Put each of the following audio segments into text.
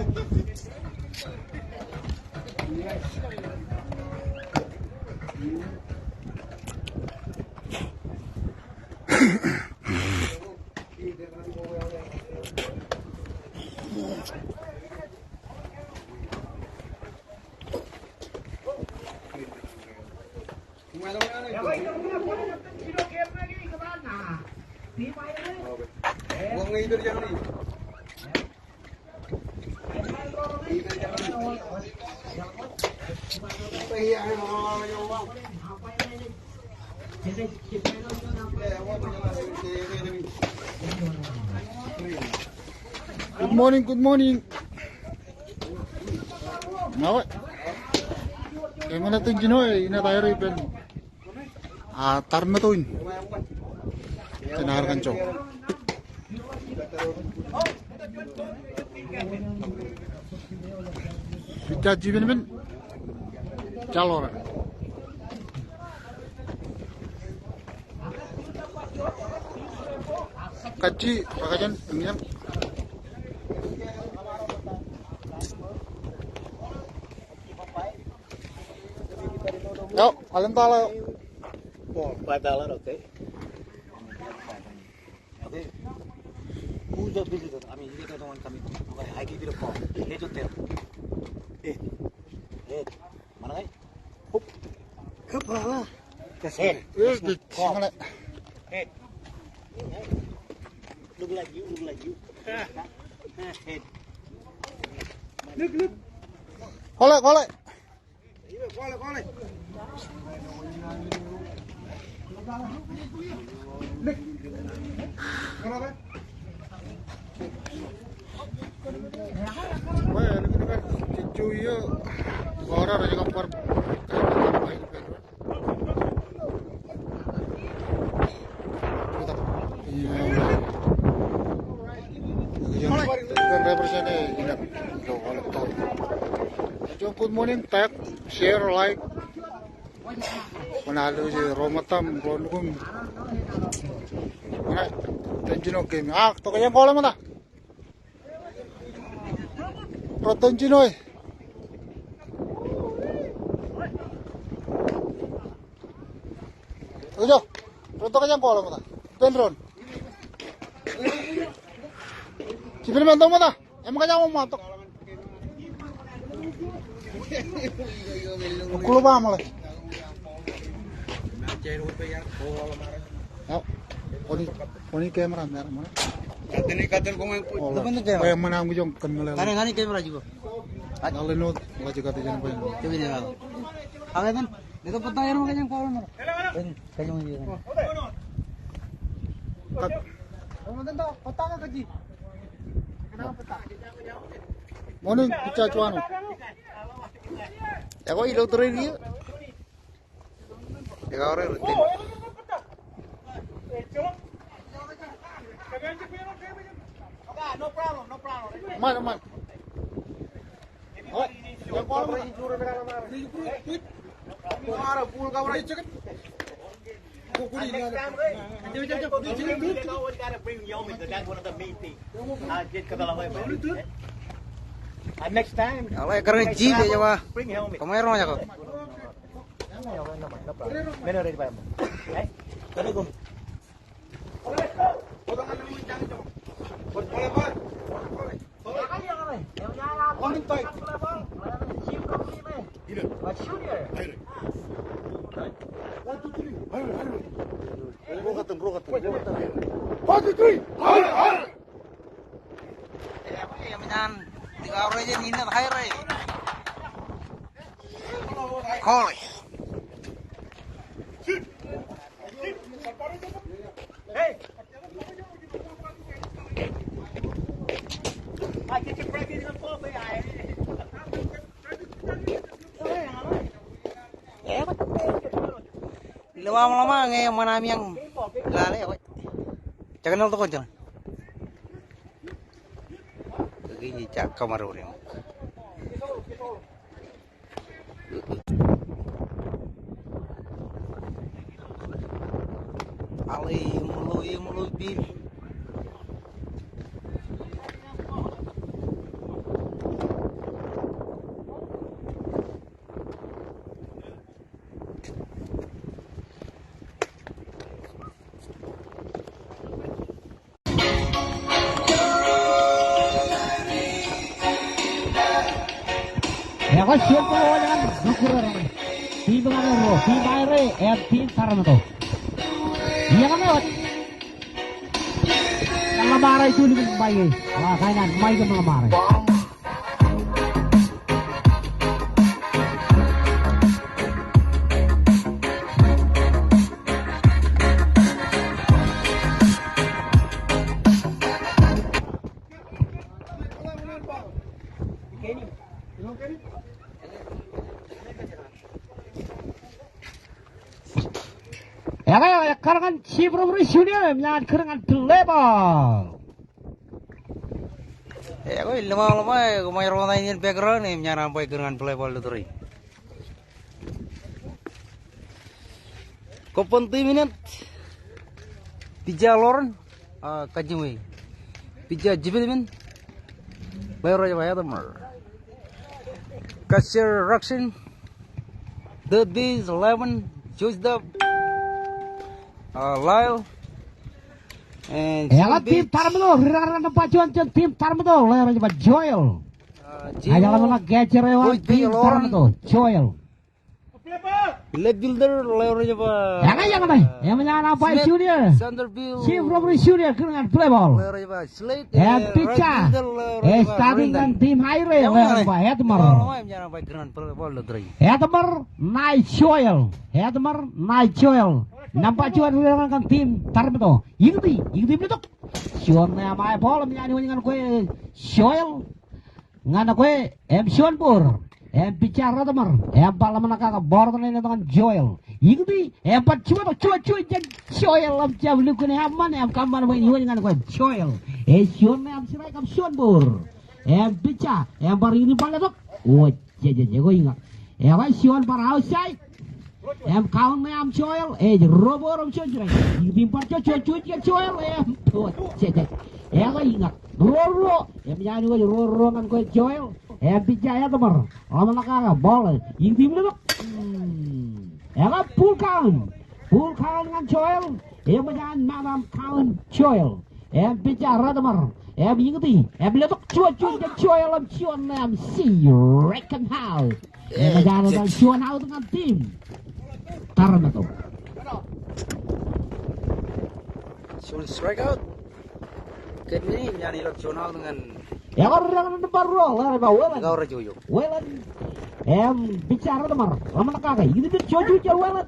Good morning, good morning. Ngawe. Kayak mana tuh Jinoy, ina tayo rin. Tar na to yun. Tinaharkan siya. Bicara jibin bin. Calor. Kaci, pakajan, ini. Yuk, kalian tahu. $5, okay? Okay. Who's the visitor? I mean, you don't want coming. Okay, I give you the call. Head to tail. Head. Head. Mana kay? Hop. Kepala. That's head. Yes, the call. Head. Look like you. Look like you. Head. Look. Kolek. Kolek. Wah, ini kan cuy ya. Orang aja kampar. Good morning, tag, share, like. Manalo si Romatam, Ronugum. Mana? Tenjino game. To kaya kolam mo na. Tenjino eh. Ujo. Pronto kaya kolam mo na. Tenron. Sipil man mo na. Emang kaya mo matok. Kulo ba mo lang? Poni kamera merah mana? Katil ko ngayon. Kaya mana mo yung kanila. Kani kamera juga. Dali no, wala jika tayo pa yun. Coba ni lang. Angay man. Dito punta yan mo kanyang call mo. Kanyang hindi. Ano dito? Pata ka kaji. Kenapa pata? Morning, pizza cuano. Ako ilaw tuloy niyo. Ikaw rin rutin. No problem. Man. Oh, yang call mo yung juro na naman. Ara pool ka wala chicken. Kukuli na. Next time. Alay karena jeep ya Jawa. Kamero nya kok. Meron rin pa mo. Eh? Kani ko. Lama-lama ngayon manami yang lalay ako. Jangan nol to jangan. Gini cak kamaro rin. Alay mulo bil. Ya kan siap kalau jangan dukur. Tim mengalir, tim aire, tim taran itu. Iya kan lewat. Kalau marah itu lebih baik. Wah kainan, baik kalau marah. Ya kan cibro berisunya menyan kerengan pelebal. Ya ko lama-lama ko may rona ini background ni nyara sampai kerengan pelebal itu ri. Ko 20 minit pija loren kajumi. Pija jibilmin. Bayar aja bayar tamar. Kasir raksin. The bees 11 choose the Lyle and Ya kan tim taran itu, rirangan pacuan tim taran itu, layar aja Joel. Aja lama gecer lewat tim taran itu, Joel. Left builder layar aja pak. Ya kan yang mana? Yang menyan apa junior? Sanderville Cibro berisunya kerengan pelebal. layar aja pak. Slate Pica, starting dan tim Haire, layar aja Hedmer. Nyara sampai kerengan pelebal itu ri. Hedmer, naik Joel. Hedmer, naik Joel. Nampak cuan kan tim taran itu. Igdi itu. Cuan nama bola menyanyi dengan kue Joel. Ngana kue Sean Pur. Bicara teman, pala menakak border ini dengan Joel. Igdi, pat cuan jan Joel lam jam lukun haman kamar main dengan kue Joel. Sean sirai kam Sean Pur. Bicara, bar ini pala tu. Oh, jago ingat. Apa Sean para outside. Kawan me Joel, robor Joel. Dimpar Joel, kau ingat. Roro, menyanyi Roro kan kau Joel. Bijaya teman, lama nak bola. Ini dulu. Kau full count dengan Joel. Menyanyi madam count Joel. Bicara teman. Ingat beliau tu Joel cuan see reckon how. Menyanyi cuan how dengan tim. Taran itu. Soal strike out. Kini nyari nasional dengan Ya orang baru lah Welan. kau rajoyo. Welan. Bicara teman. Lama nak kagak. Ini tu cucu Welan.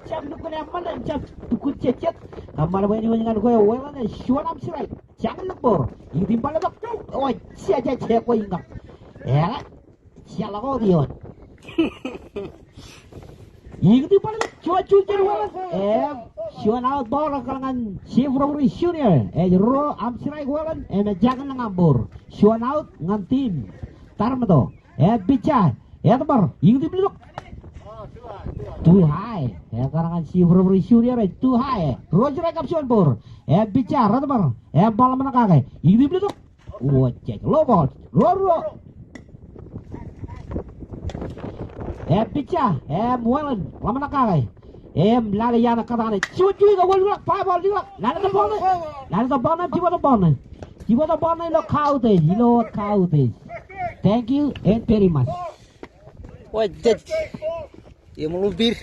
Cam dukun yang mana? Cam dukun cecet. Kamar begini dengan gue Welan. Shuan am sirai. Jangan lebur. Ini timpal tu. Oh, cia kau ingat. Ya, siapa kau dia? Ini timpal tu cucu Welan. Shuan out bola kalangan Chibro Junior. Ro am sirai Welan. Jangan ngambur. Shuan out ngan tim. Taram tu. Bicara. Teman. Ini timpal tu. Too high. Kalangan Chibro Junior too high. Roger Kapsuan Pur. Bicara teman. Bola mana kagak. Ini timpal tu. Oh, cek. Low ball. Ro. Bicara. Welan. Lama nak kagak. Lala yana katane cucu ga wal pa bol juga lala to bona jiwa to bona lo kaute thank you and very much. Wajah. Ya melubir.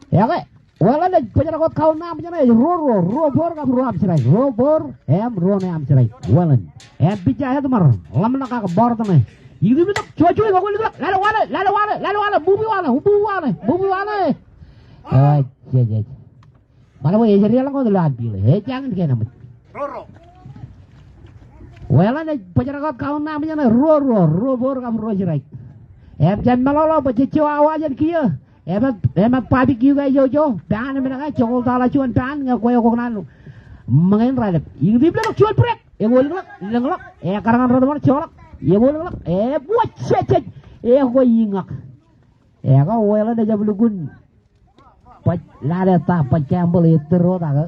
Ya ke? Wala na penyerakot kau nam penyerai robor kam ruam serai robor ro am serai walan bija temar lam nak ka bor tane ini betul cucu ga gol lalu bubi wala je mana boleh jadi lang ko dilanti jangan kena mat wala na penyerakot kau nam penyerai robor kam ro serai jan malolo becucu awajan kia Emak pabik juga jojo, dan mereka cokol tala cuan dan nggak koyo kok nanu, mengen rada. Ini dia bilang cuan prek, boleh ngelak, karangan rada mana colak, boleh ngelak, buat cecet, kau ingak, kau wala dah jam lugun, lada tak pacambel itu roda ke,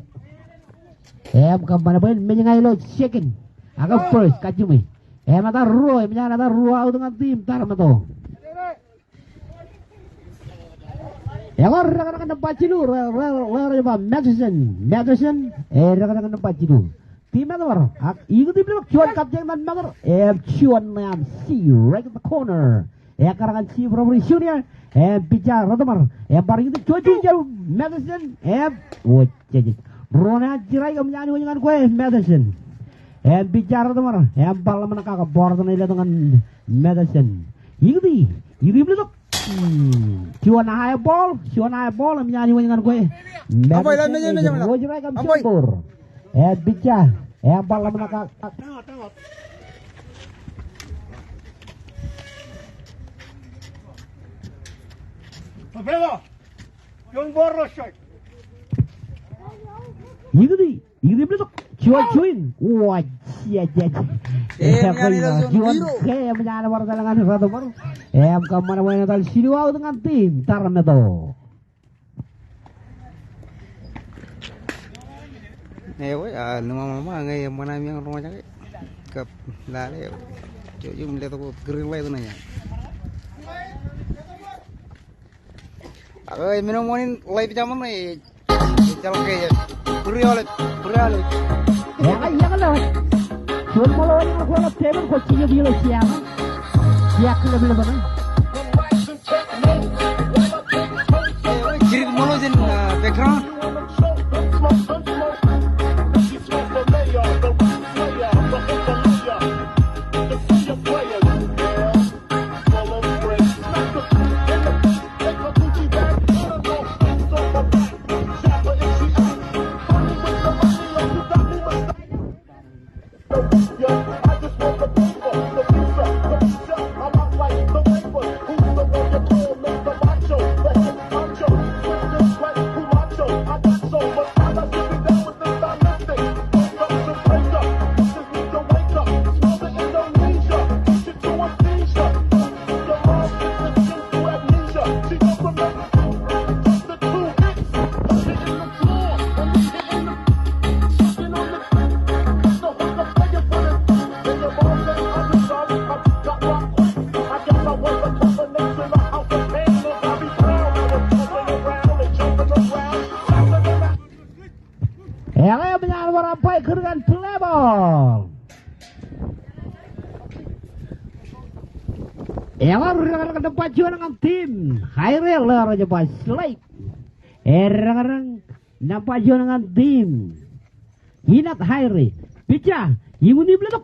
kapan apa menyengai lo second, agak first kacumi, mata ruo, menyengai mata ruo dengan tim tar mato. Ewa rekan-rekan tempat cidu, Madison, rekan-rekan tempat cidu. Tim member, itu tim member, cuan kapten member, cuan nam si right in the corner. Karangan si Robert Junior, bicara Rotomar, paling itu cuan jauh Madison, jadi Rona jirai menyanyi dengan gue Madison. Bicara Rotomar, bala menakak board dengan Madison. Itu belum. Cuan high ball menyanyi dengan gue. Amboy lah meja. Gue jirai campur. Bicara, bala menakak. Itu belum. Cuan. Wah, jadi. Cuan kayak menyanyi dengan Rotomar. Kemana mana tadi siluau dengan tim Tarmeto. Mama ngay mana yang rumah jaga ke lari. Jadi melihat aku kering lagi tu nanya. Aku minum manin live zaman ni. Jalan ke Purialit. Ya kan lah. Cuman kalau orang aku nak table coaching dia lah siapa. Siapa lebih mana? Jirit mulu jen background. Keringan pelebol. Rekan-rekan tempat juara dengan tim Hairil Raja Pas Slate. Rekan-rekan tempat juara dengan tim Hinat Hairi. Bicara, ibu ni belum.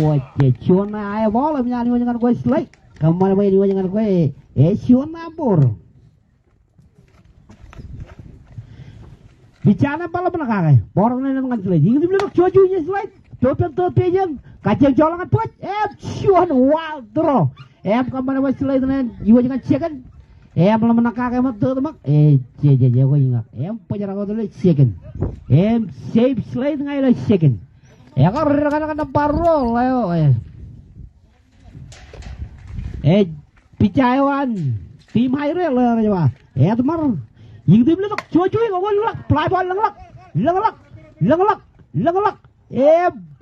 Wah, cuana ayah bola menyanyi dengan gue Slate. Kemana main dengan gue? Cuana bor. Bicara pala belakang, borong dengan Slate. Ini belum cuacunya Slate. Topen kacang jolangan puat. Cuan wild draw. Kemana main Slate dengan ibu dengan second. Belum menakak betul mak. Jadi aku ingat. Penjara kau dulu second. Save Slate dengan itu second. Kau rekan-rekan parol ayo. Picawan tim Hairil aja. Temar. Yang dia bilang cuy kau lelak, pelabon lengelak.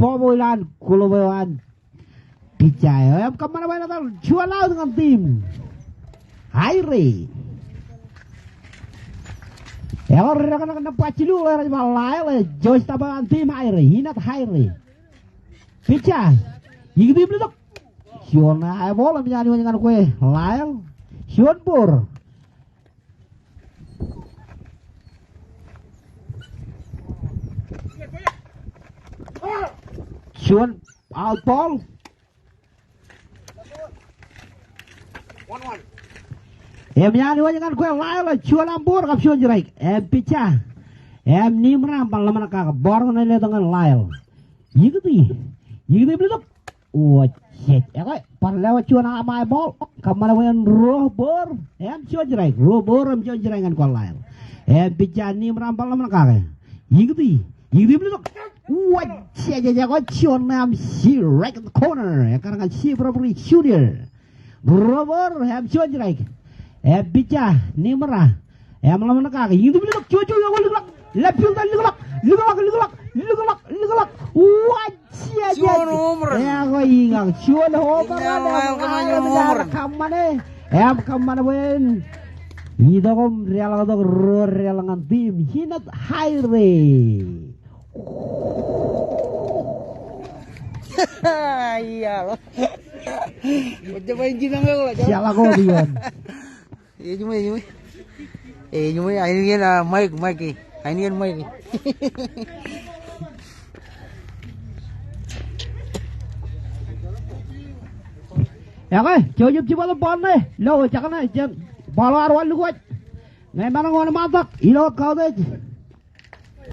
Bobolan kuluban. Picaya, kemana mana tahu? Jual laut dengan tim Hairi. Rekan-rekan pacilu lah malai Joyce tabangan tim Hairi, Hinat Hairi. Picaya, yang dia bilang Siona bola menyanyi dengan kue, Lail, Sionpur. Cuan out ball. 1-1. Menyanyi dengan gue Lail cuan ambur kap cuan jerai. Picah. Nimram pala manakak borong nilai dengan Lail. Itu belum. Wah, shit. Parlewa cuan amai ball. Kamana wen robor. Cuan jerai. Robor cuan jerai dengan gue Lail. Picah Nimram pala manakak. Itu belum. Wah, jago cuan nam si right in the corner. Karena si Robert Junior. Robert cuan jerai. Bicara Nimra. Malam nakak. Itu belum cucu yang lelak. Lepil dan lelak. Wah, jago. Aku ingat cuan homer ada. Kamane wen. Idogom real dog real ngan tim hinat haire. Iya loh. Coba injin ang lah. Siapa kau Dion? Iya cuma. Cuma ini kan mic. Ini kan mic. Ya kan, jauh coba lo pon nih. Lo jangan aja. Balo arwan lu kuat. Ngai mana ngone matak. Ilo kau deh.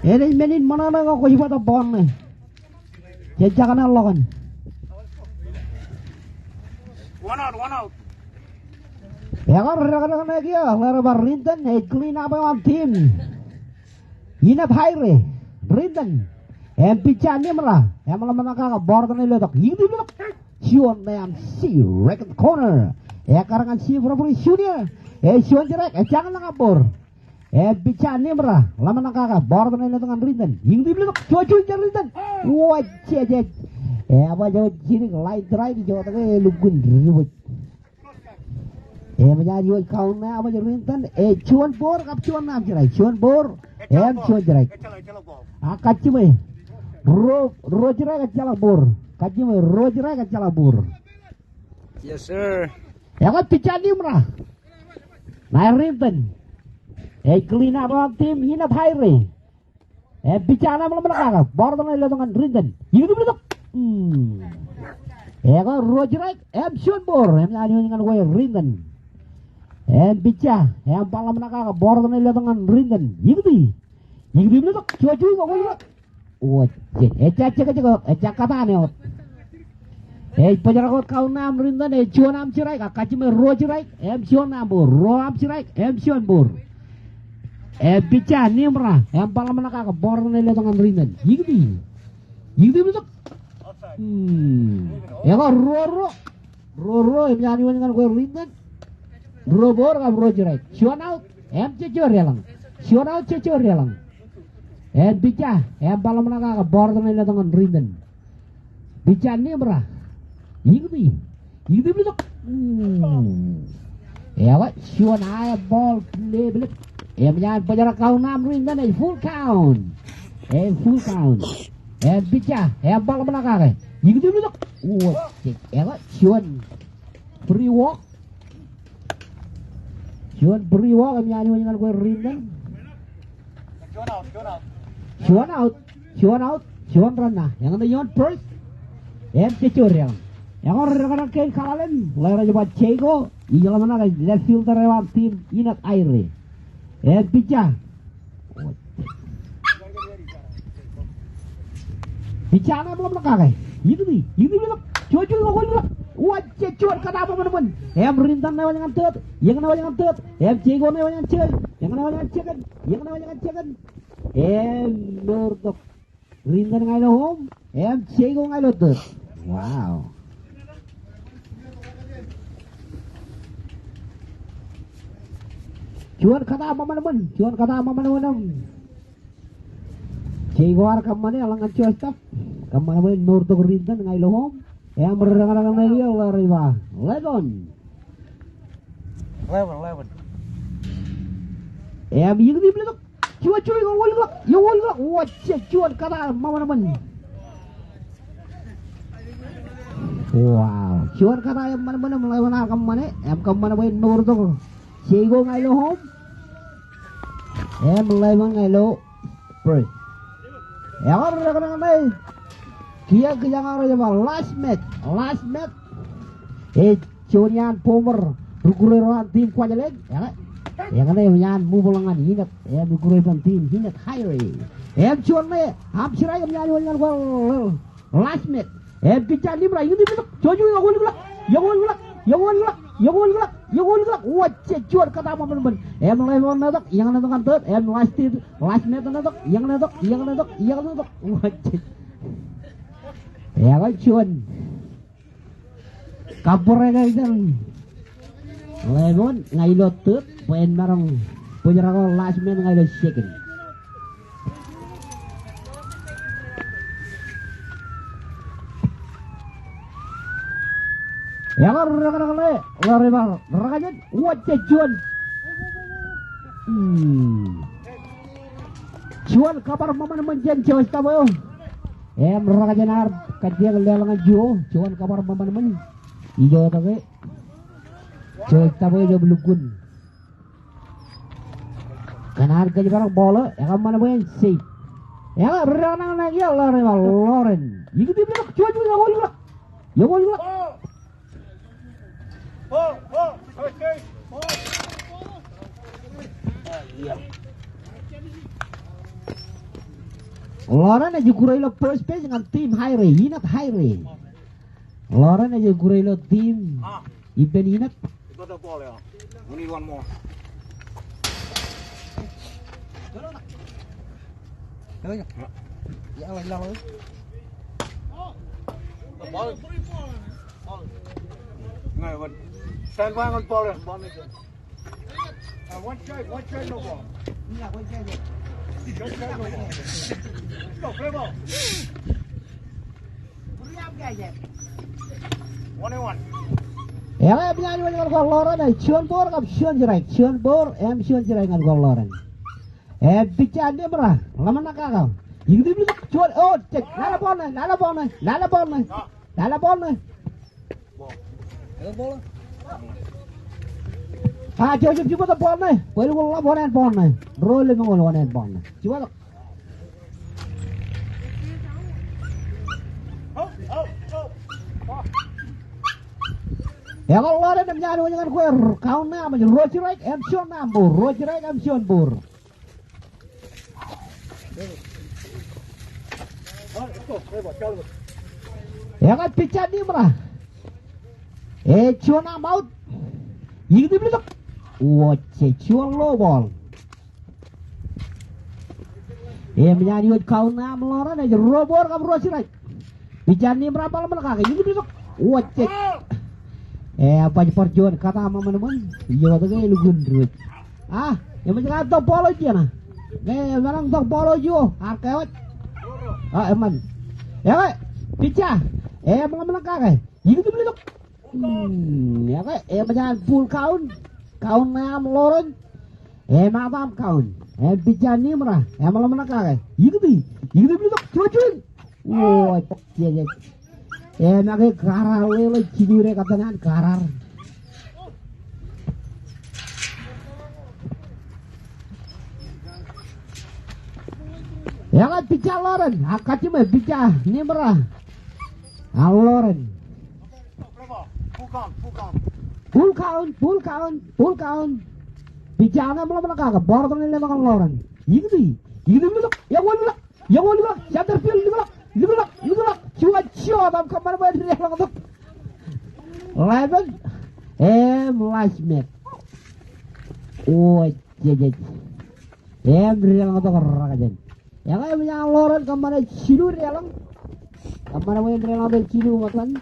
Ini menin mana nang kau coba to pon nih. Jangan lo kan. One out. Ya kan rekan-rekan lagi ya, Lerbar Rinten, clean up on team. Ina Haire, Rinten, picha ni merah, malam menangkap board ni letak, ini letak, Sion dan si record corner, karangan si Februari Junior, Sion jerek, jangan ngapur, picha ni merah, lama menangkap board ni letak Rinten, ini letak, cuacuin Rinten, wajah, apa jauh sini light drive jauh tengah lugun ribut. Menjadi kau na apa Rinten, cuan bor kap cuan nam cerai, cuan bor, cuan cerai. Kacimai, ro cerai kacala bor, kacimai ro cerai kacala bor. Yes sir. Ya kan picani merah. Nah Rinten, clean up on team hina Haire. Picana malam belakang, bor tengah letongan Rinten, ini betul. Ya kan ro cerai, cuan bor, menjadi dengan gue Rinten. Bica, pala menakak, bor tengah letongan Rinten, ini betul. Cuacu kok gue. Cek kata nih. Penjarakot kau nam Rinten, cuan nam cerai, kacimai ro cerai, cuan nam bor, ro nam cerai, cuan bor. Bica ni merah, pala menakak, bor tengah letongan Rinten, ini betul. Ya kok ro yang nyanyi dengan gue Rinten. Bro bor ka bro cerai. Cuan out, cecor ya lang. Cuan out cecor ya lang. Bica, balam menaka ka bor tengah letongan Rinten. Bica ni merah. Ini betul. Ya kok cuan ayah ball play belut. Menyanyi penjara kau nam Rinten full count. Full count. Bica, balam menaka ka. Ini betul. Ya kok cuan free walk. Cuan beri wak kami nyanyi dengan gue Rinten. Cuan rana. Yang ada Yon first. Cecur yang. Yang orang kain kalen. Layar coba Cego. Di jalan mana left filter lewat tim Inat Aire. Pica. Pica na belum lekak. Itu belum. Cuacu kok gue. Wajah cuan kata apa teman-teman? Rinten lewat yang tut, yang lewat yang tut, Cego lewat yang cek, yang lewat yang cekan, yang lewat yang cekan. Nurdok Rinten ngailo home, Cego ngailo tut. Wow. Cuan kata apa teman-teman? Cuan kata apa teman-teman? Cego arkam mana alangan cuan staff, kamana Nurdok Rinten ngailo home. Yang berdengar-dengar lagi Allah riba. Legon. 11. Begini belum. Cuy yang wali. Wajah cuan kata mama teman. Wow. Cuan kata yang mana-mana melawan arkam mana? Kemana main nur tuh. Cego ngailo home. Melawan ngailo. Pray. Yang berdengar-dengar lagi. Kia kejangan aja last match. Cunian pomer rukureran tim kuajaleg ya. Yang ada yang mubulangan hinat rukureran tim hinat Haire. Cuan me hamsirai kami dengan gol last match. Bicara libra ini betul. Jojo yang gol. Wajah cuan kata apa teman-teman. Mulai nadak yang nadakan third. Last match nadak yang nadak. Wajah. Ya kan cuan kapurnya itu Legon ngailo tut poin barang penyerangan last man ngailo second. Ya kan rekan-rekan le lari bang rakajan wajah cuan Jual kabar mana menjen Joyce tahu. Mereka jenar kajian lelangan Jo. Jual kabar mana men. Ijo tahu. Joyce tahu jo belukun. Kanar kaji barang bola. Yang mana men sih. Yang berenang lagi Loren. Ini dia bilang jual juga gol juga. Ya gol juga. Loren aja kurai lo first page dengan tim Haire, inat Haire. Loren aja kurai lo tim Iben inat. Got the ball, yeah. We need one more. Ya Allah, hilang. The ball. No, but stand by on ball. Ball is one strike, no ball. One strike, no ball. Go, play ball. 1-1. Ya em nyanyi dengan gol Loren này Chuan Bor gặp Chuan Jirai Chuan Bor em Chuan Jirai dengan gol Loren em bicara dia berah lama nak kau ini dia bilang Chuan oh cek nala ball này coba tu ball này boleh gol ball này roll le gol ball này coba tu ya kalau ada yang nyanyi dengan gue kau nama je Rojirai em Chuan Nambur Rojirai em Chuan Bor ya kan picat ni berah Chuan Nambut ini dia bilang wah Chuan low ball menyanyi kau nama Loren aja Robor kamu Rojirai picat ni berapa lama nak ini dia bilang wah apa perjuangan kata teman-teman iya tu kan lugun duit yang macam kata polo je na memang tak polo je arkewat eman ya pica mana kakak ini tu beli tu ya macam full count nam Loren matam count pica ni merah mana kakak ini tu beli tu cuci wah ya naga karar le cidure katanya karar ya kan pica Loren akati mah pica ni merah Loren full count pica na mana kagak border ni lemak Loren ini bilang ya gol center field Lihat, cuaca dalam kamar mandi yang langsung. Eleven, last minute. Oh, jadi, dari yang langsung keragajan. Yang lain punya Loren kamar cidur ya lang. Kamar mandi yang langsung cidur macam.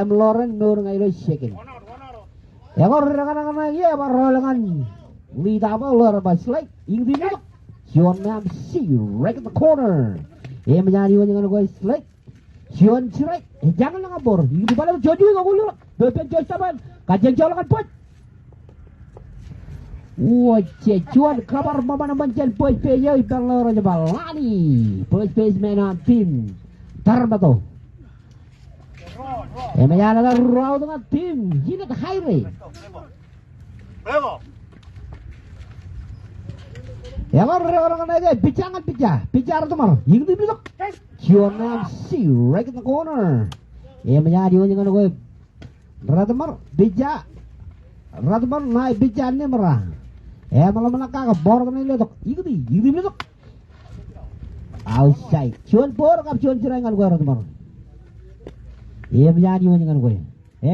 Loren nur ngai lo shaking. Yang orang lagi apa rolangan. Lihat apa Loren baslike. Ini dia Chuan Nam see right at the corner. Menyanyi dengan gue selek. Chuan Jirai jangan ngabur. Ini di balik Jojo enggak boleh. Bepen Jojo saban. Kajeng jolakan pot. Wah, Chuan kabar mana menjen boy peyo ibang Loren balani. Boy face man tim. Tarbato. Menyanyi dengan raw dengan tim. Ini ke Haire. Bravo. Ya orang aja bicara tu mana? Ini dia bilang Chuan Nam see right in the corner. Menyanyi dengan gue Radamar naik bicara ni merah. Malam mana kagak bor ni lihat. Ini dia bilang outside. Chuan Bor kap Chuan Jirai dengan gue Radamar. Menyanyi dengan gue.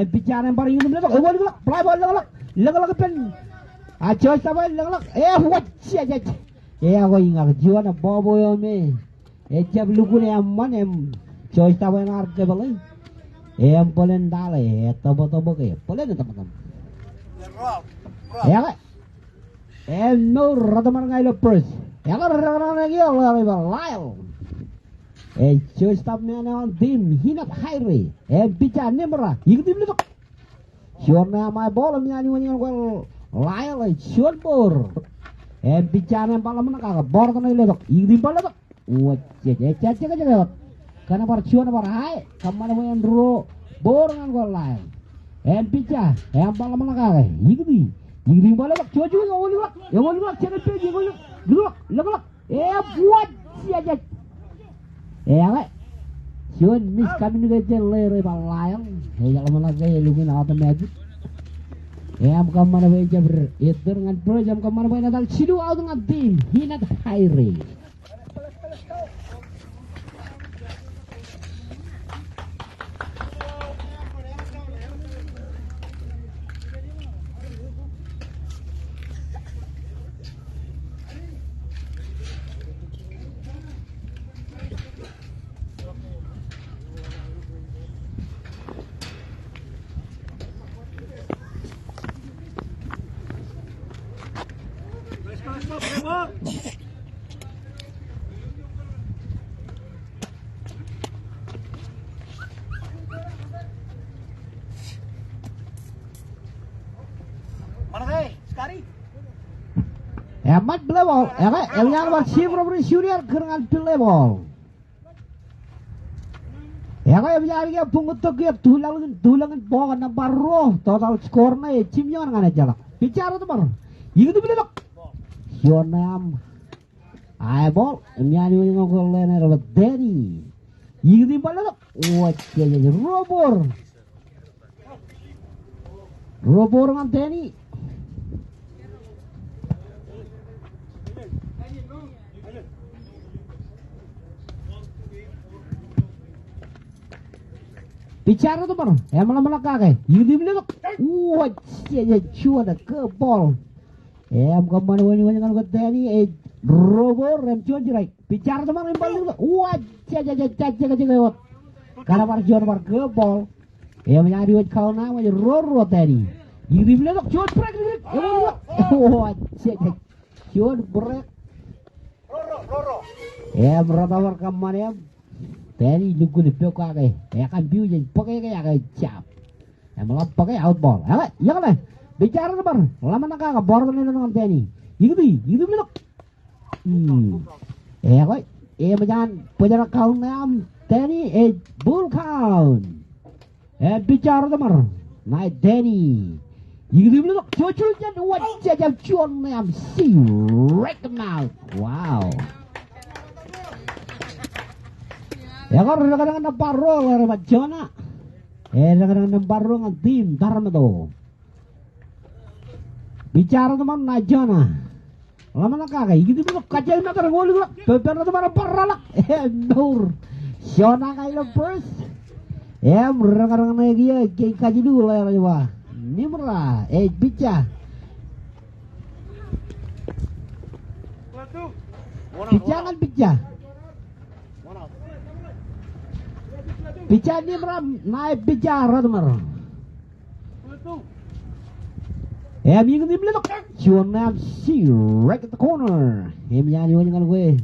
Bicara yang paling ini bilang. Boleh bilang. Play ball lag pen. Aja sampai lag. Wajah aja. Aku ingat jual bobo yo me. Jab lugu ni aman choice tahu yang arti balai. Polen dale. Tobo ke. Polen teman-teman. Ya kan? No Radamar ngai lo first. Ya kan orang lagi orang balai. Choice tahu ni anak tim hinap Haire. Bicara ni merah. Ikut beli tu. Siorna mai bola menyanyi dengan gol Lyle Shotbur. Bicara pala mana kagak bor kan ile dok. Igdi pala dok. Cek aja dok. Karena par cion par hai kamana main ro bor dengan gol Lyle. Bicara pala mana kagak. Igdi pala dok. Cucu yang oli lak cek peji gol. Lak. Buat aja. Agak. Cion miss kami juga jelere par Lyle. Kalau mana kagak lukin automatic. Kamana bay jabr ider ngan pro jam kamana bay natal sidu out ngan tim hinat hairi. Mana guys? Sekali. Mat belebol. Yang war sibro beri suriar kerengan belebol. Biar dia pungut tu dia tulangan bawa nampak roh total skor na cimnya ngan aja lah. Bicara tu baru. Itu belebol. Sionam. Ball, menyanyi dengan gol lain adalah Danny. Ini bola tu, Robor dengan Danny. Bicara tu baru, malah kaget. Ini bola tu, cua dah ke ball. Kemana dengan gol Danny. Robor rem cuan jerai. Bicara teman rem balik. Jaga. Karena parjuan par ke ball. Menjadi wajah kau nama je roro tadi. Ini bila tak cuan break. Cuan break. Roro. Berapa war kemana tadi lugu di pekak kan biu jadi pakai kayak cap. Malah pakai out ball. Ya kan? Bicara teman. Lama nak agak bor kan dengan tadi. Ini bila tak. Macam penjara kaum nam Danny bull count. Bicara teman naik Danny. Ini belum cucu jangan wajah cuan nam see right now. Wow. Kadang-kadang nampak roll ada macam mana. Kadang-kadang nampak roll dengan tim tarma tu. Bicara teman naik jana. Lama nak kagak, gitu tu kacau nak tergol juga. Beberapa tu mana parah lah. Nur, siapa kaya first? Mereka nak dia kaji dulu lah coba. Ni merah, bica. Bica kan bica. Bica ni merah naik bicara tu merah. Minggu ni belum. Cuan see right at the corner. Menyanyi dengan gue.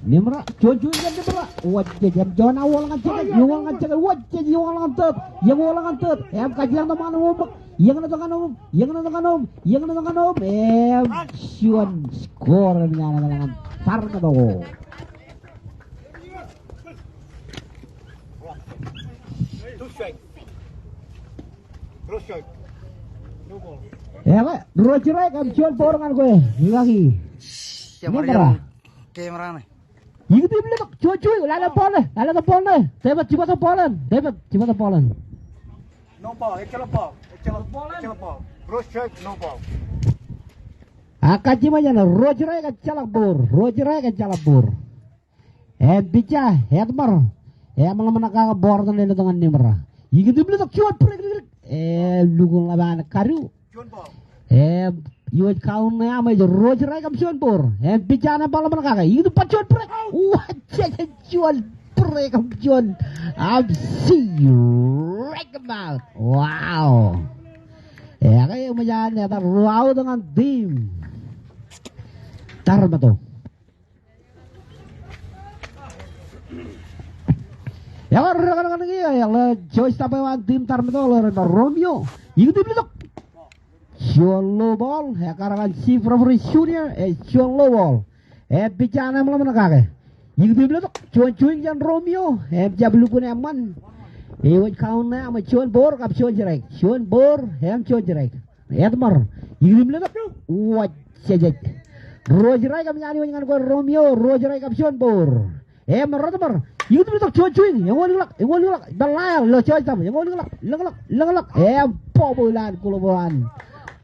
Ni merah. Cuan kan ni merah. Wajah jam John awal kan cakap. Yang kan cakap. Wajah yang awal kan tet. Yang awal kan tet. Kajian teman umum. Yang nak tangan. Cuan skor menyanyi dengan tar na to. Cross strike. Rocerai kan cuan porongan gue lagi. Siapa yang kamera ni? Ini tu bila cuy, lala polen. Dapat cepat polen. No ball. Excellent ball. Cross strike, no ball. Kaji macam rocerai kan calak bor. Bica, Hedmar. Malah menakar bor tu lele dengan nimra. Ini tu bila cuan pergi. Lugung laban karu. Cuan ball. Iwat kau na ama je rocerai kam cuan bor. Bica na pala menakar. Ini tu pacuan pergi. Wajah cuan pergi kam cuan. See you right about. Wow. Kayak macam ni, tak raw dengan tim. Tar betul. Ya kan yang le choice tapawan tim Tarmeto le Romeo. Iku tim letok. Shon low ball ya karangan si Favorit Junior shon low ball. Bicara malam nakake. Iku tim letok cuan jan Romeo jablu kun aman. Waj kauna ama cuan bor kap cuan jerai. Cuan bor cuan jerai. Edmar. Iku tim letok. Waj sejak. Rojerai kap nyani dengan ko Romeo, Rojerai kap cuan bor. Merotamar. Iku tim letok cuan. Yang ngolak. Dalal lo cuan tam. Yang ngolak. Pobulan kulubuan.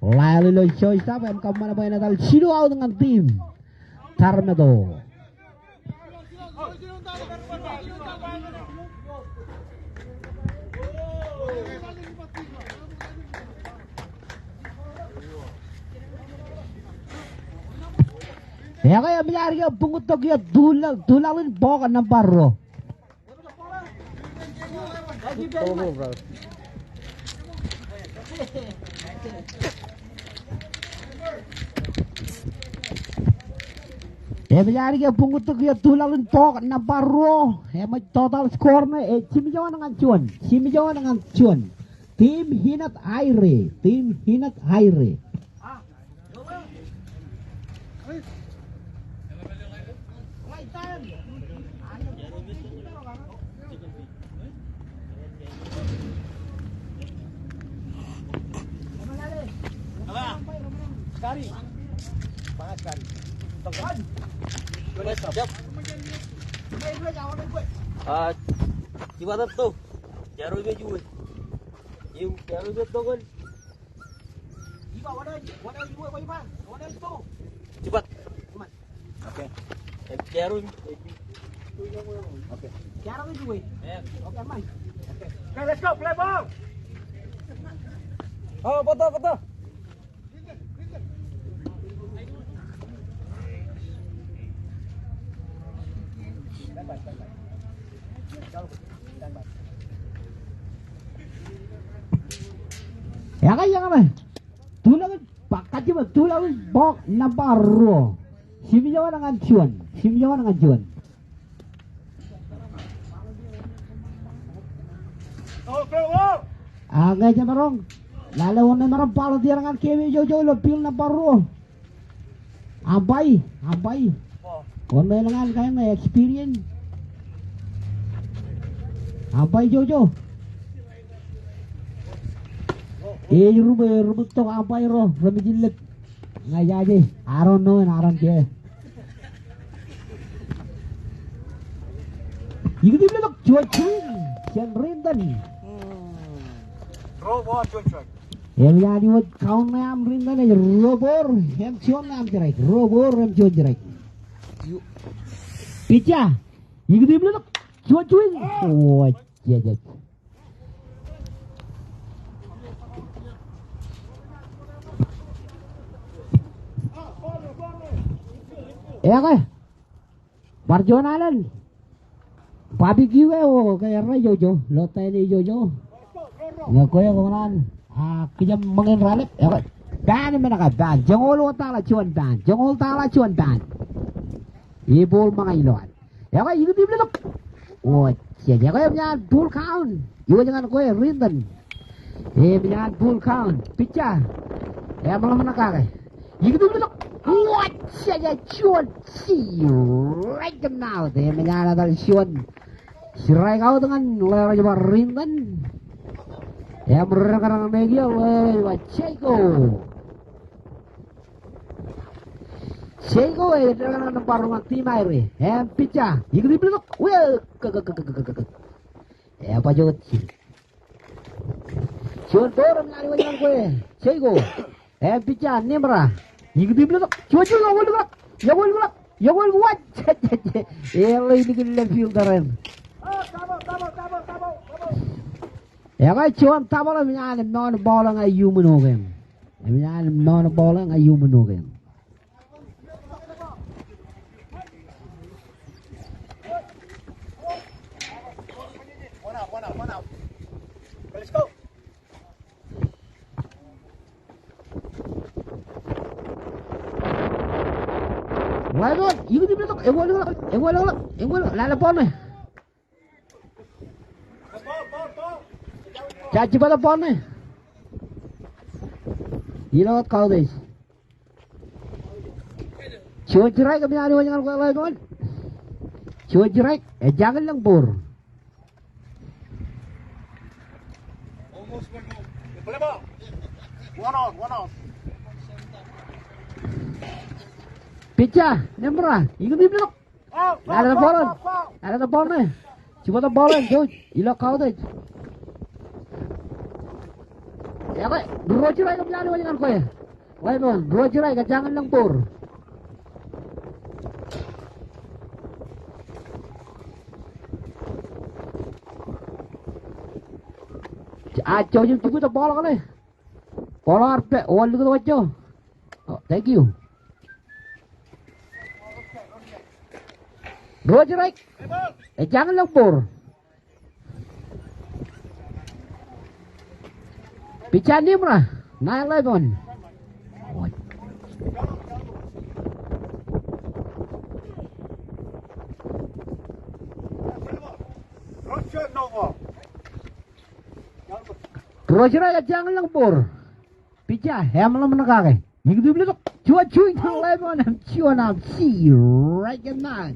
Lalu lo choice apa yang kamu mana main natal sido dengan tim Tarmeto. Ya kaya mencari ya pungutok ya dulalin bokan namparo. Mencari ya pungutok ya dulalin bokan namparo. Total skor na Simijawan dengan cuan. Tim Hinat Aire. Sekali. Banget sekali. Tekan. Siap. Coba tuh. Jarum dia juga. Jarum dia tuh kan. Iba wadah juga kau iman. Wadah itu. Cepat. Oke. Jarum. Oke. Jarum juga. Oke, aman. Oke. Okay, let's go play ball. Oh, foto. Ya kan tulangan pakat coba tulangan bok Navarro. Simijawan dengan cuan. Agak aja marong. Lalu orang marong palo tirangan kemi jojo lo pil Navarro. Abai. Orang lengan kaya experience. Abai jojo. Rubut tok abai roh, rami jilid. Ngaya aja, aron ke. Iku di belakang cuan, Sian Rindan. Robot cuan. Yang jadi buat kaum yang Rindan aja, robor, yang cuan yang jerai, yang cuan jerai. Pica, iku di belakang cuan. Oh, jajan. Ya kah? Barjonalan. Barbecue kaya ray jojo, lote ni jojo. Ya kaya kumanan. Kejam mengin ralip ya kah? Dan mana ban? Jongol tala cuan ban. Ibul mga iluan. Ya kah? Iku di belakang. Oh, ya kaya punya full count. Iku jangan kaya Rindan. Punya full count. Pica. Ya malam mana kah? Iku di belakang. What? Saya cuan right now. Dia menyala dari cuan. Sirai kau dengan layar coba Rindan. Ya mereka media Ceko dengan parungan tim air. Pica. Ikut di belakang. Well, apa jod? Cuan dorong nyari wajan kue. Ceko. Pica Nimra. Ikut di belakang. Cuan Ya gol kuat. Ini kita filteran. Ya kan cuan tabal menyala non bola ngai human hogan. Menyala non bola ngai human hogan. One out. Let's go. Why not? You can be look. Lala pon me. Caci pada pon nih. Ilot kau deh. Cuci cerai kami ada jangan kau lagi kawan. Cuci cerai, jangan lembur. Almost went home. Play ball. One out. Pecah, nembra, ikut di belakang. Ada bola nih. Coba tu bola, jauh. Ilok kau deh. Ya kau, dua cerai kami ada jangan kau ya. Lain kawan, dua cerai jangan lembur. Aco je tunggu tu bola kan? Bola arpe, wall tu aco. Oh, thank you. Dua cerai. Jangan lembur. Pican ni mah, naik lagi kawan. Dua cerai jangan lembur. Pica, yang malam menegak. Minggu dulu tu, cuy tang lagi kawan. Cuy nak see right now.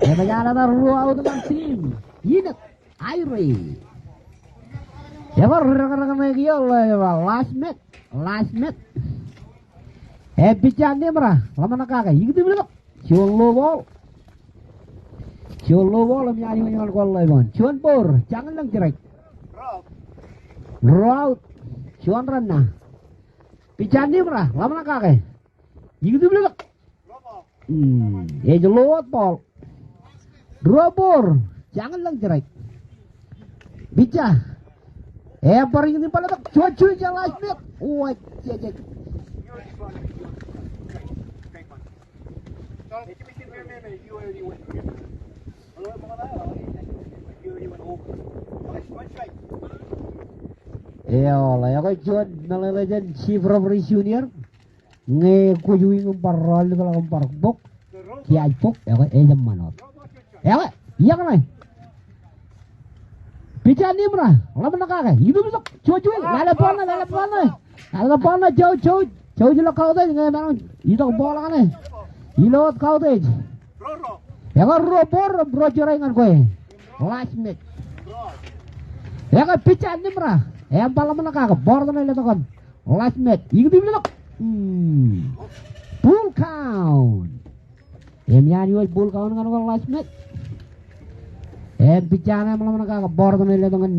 Yang ada ruang dengan tim. Ini Airi. Siapa rekan-rekan lagi last match. Pican ni mah, lama nak kagak. Minggu dulu tu, Cholo ball menyanyi menyanyi gol lagi kawan. Cuan pur, jangan lang cerai. Rout, cuan rana. Pican ni mah, lama nak kagak. Minggu dulu tu. Jelot ball. Dua bor, jangan lang cerai. Bica. Paling ini pada tak cuy jangan last minute. Wah, cek. Lah ya kau cuan nalajan Chief Referee Junior. Nge kujui ngumpar kalau ngumpar bok. Kiai bok ya kau jam mana? Ya kau, iya kan? Bicara ni mana? Lama nak kagak? Hidup tu, cuy, lala pona, jauh je lah kau tu, ngai mana? Hidup bola kan? Hidup kau tu. Ya kau robor cerai dengan kau. Last minute. Ya kau bicara ni mana? Yang lama nak kagak? Bor tu ni letak kan? Last minute. Hidup tu. Full count. Yang full count dengan kau last minute. Bicara malam nak agak bor tu ni dengan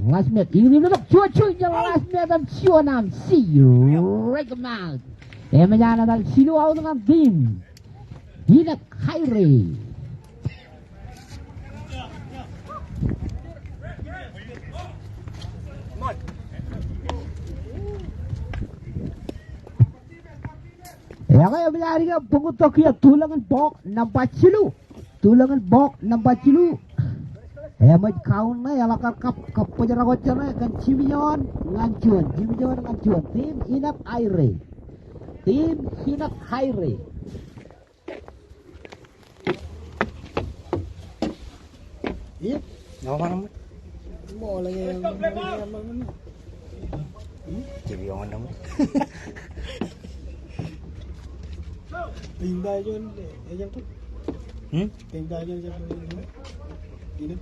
last minute. Ini tu cuy jalan last minute dan cuanam see recommend. Bicara dan silu out dengan tim. Ini Khairi. Ya kaya bicara ni pungut tu kia tulangan bok nampak cilu. Mat kaun na ya lakar kap penjara kocan na kan Cimion ngancuan tim Hinap Aire. Iya, nggak mana? Bola yang Cibi orang dong. Pindah je yang tu. Pindah je yang ini.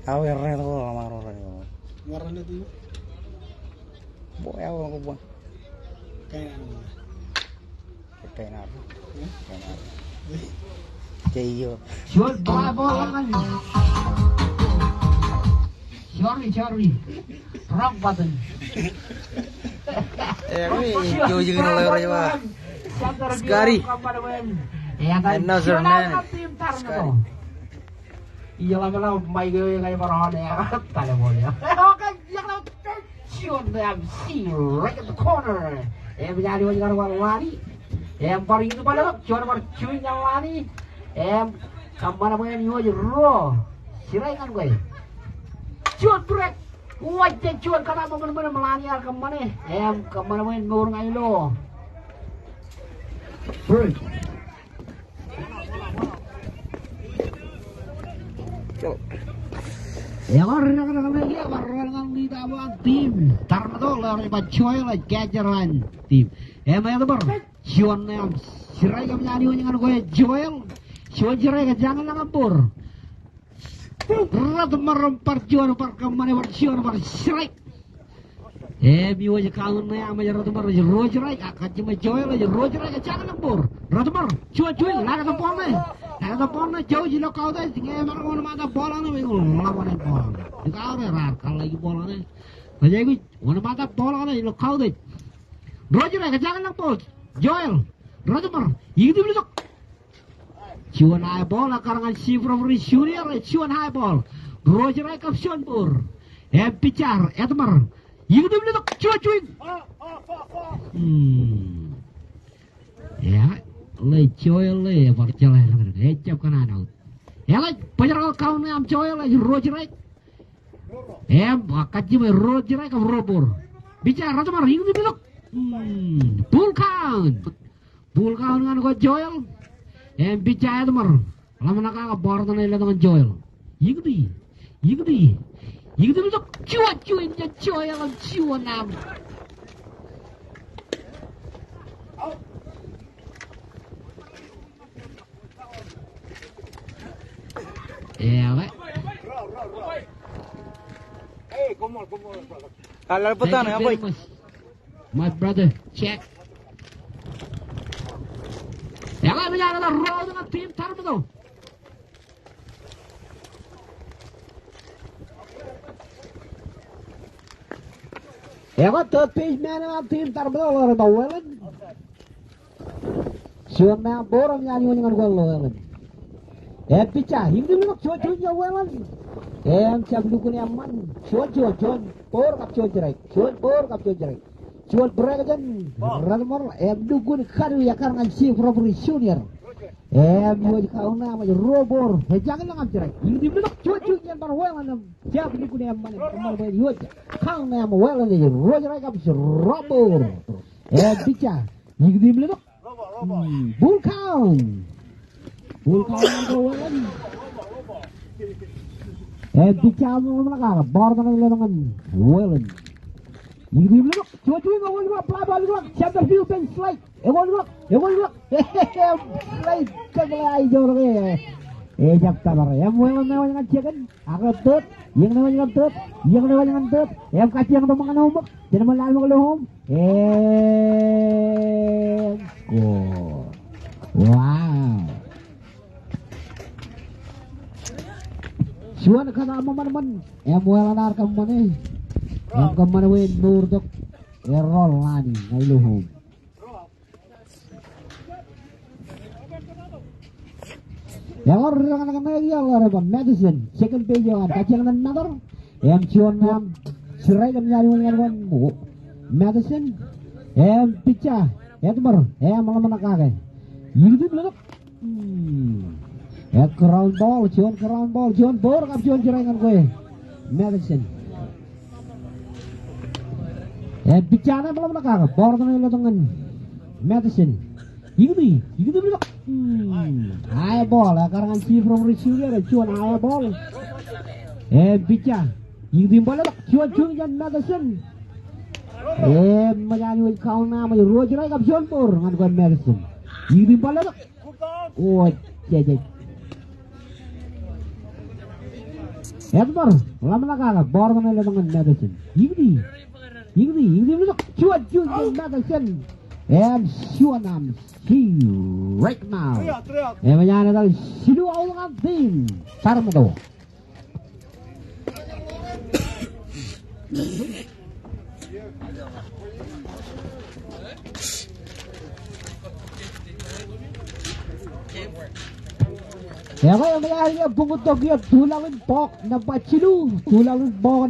Tahu yang rare tu marah orang ni. Warna tu. Boleh aku buat. Kayak apa? Kayu. Shoot bola kan. Sorry. Wrong button. Ni jauh je kena lewat je bah. Sekali. Another man. Sekali. Iya lah mai gue kayak parah ya. Tale boleh. Oke, yang lalu shoot them see right at the corner. Menjadi wajar lari. Paling itu pada cuan cuy yang lari. Kemana main ni aja roh. Sirai kan gue. Cuan break. Wajah cuan karena benar-benar melani kemana? Kemana main ngurung aja lo. Break. tim Tarmado lari bacoy la gajaran tim emang ber Sion nam sirai kam nyani dengan gue Joel Sion sirai jangan ngapur rat merempar Jon par kamane ber Sion ber sirai biwa je kaun na ama rat mer ro sirai akat je Joel je ro sirai jangan ngapur rat mer cuy laga to pon jauh je lo kau dai singe mar ko mata bola na lawan bola kau re rar kal lagi bola na Bajai gue, mana mata bola na lo kau dai ro sirai jangan ngapur Joel, Rodemer, itu belum. Cuan high ball, karangan si Frovri Junior, cuan high ball. Roger Rekap Sionpur, Picar, Edmer, itu belum. Cuan. Ya, le Joel le, berjalan. Ejap kanan out. Ya le, penyerangan kau ni am Joel le, Roger Rek. Kaji me Roger Rekap Robur. Bicara Rodemer, itu belum. Bull count dengan ko Joel bicara Edmer lama naka bordo na ila dengan Joel yigdi betul cuan Joel cuan nam Alal putan ya boy. My brother, check. Yang menyala roll dengan tim Tarmado. Yang third page man dengan tim Tarmado lor Wellen. Siapa borong nyanyi dengan gol Wellen. Pecah, hindi mo cuy Wellen. Siap dukun aman. Cuan, por kap cuan. Cuan beragan, Radmor, dukun kadu ya karena si Frovri Junior. Juga kau nama Robor, jangan lang cerai. Ini belum cuan yang berwelan, siap dukun yang mana kembali bayar kau nama welan ini, Roger kap si Robor. Bicara, ini belum. Bull count yang berwelan. Bicara mana bordo dengan welan. Ini belum. Cuy ngomong pelabal gua. Chapter view pen slide. Ngomong. Slide kegelai jauh ke. Jak tabar. Yang namanya ngajakan. Agak tut. Yang namanya tut. Yang kasih yang temangan homework. Jangan malah mengeluh. Wow. Cuan kata aman. Yang muelan arkam mana? Yang kemana we nur dok error lani ngailuhum. Yang orang lagi Allah reba medicine second page yang kajian another yang cuan nam serai dan nyari dengan medicine pica Edmer malam mana kagak itu belum crown ball cuan bor kap cuan serai dengan gue medicine bicara belum nakar, bordo na dengan medicine. Itu belum. High ball, karangan si Frovri Junior, cuan high ball. Bicara, itu bola cuan yang medicine. Menyanyi kau nama Roger kap Sionpur dengan medicine. Itu bola. Oh, jadi. Edmer, lama nakar, bordo na dengan medicine. Ini belum cuan yang medicine. Suanam si right now. Menyana tadi silu awal tim Tarmado. Yang menyana bungutok dia tulangin bok na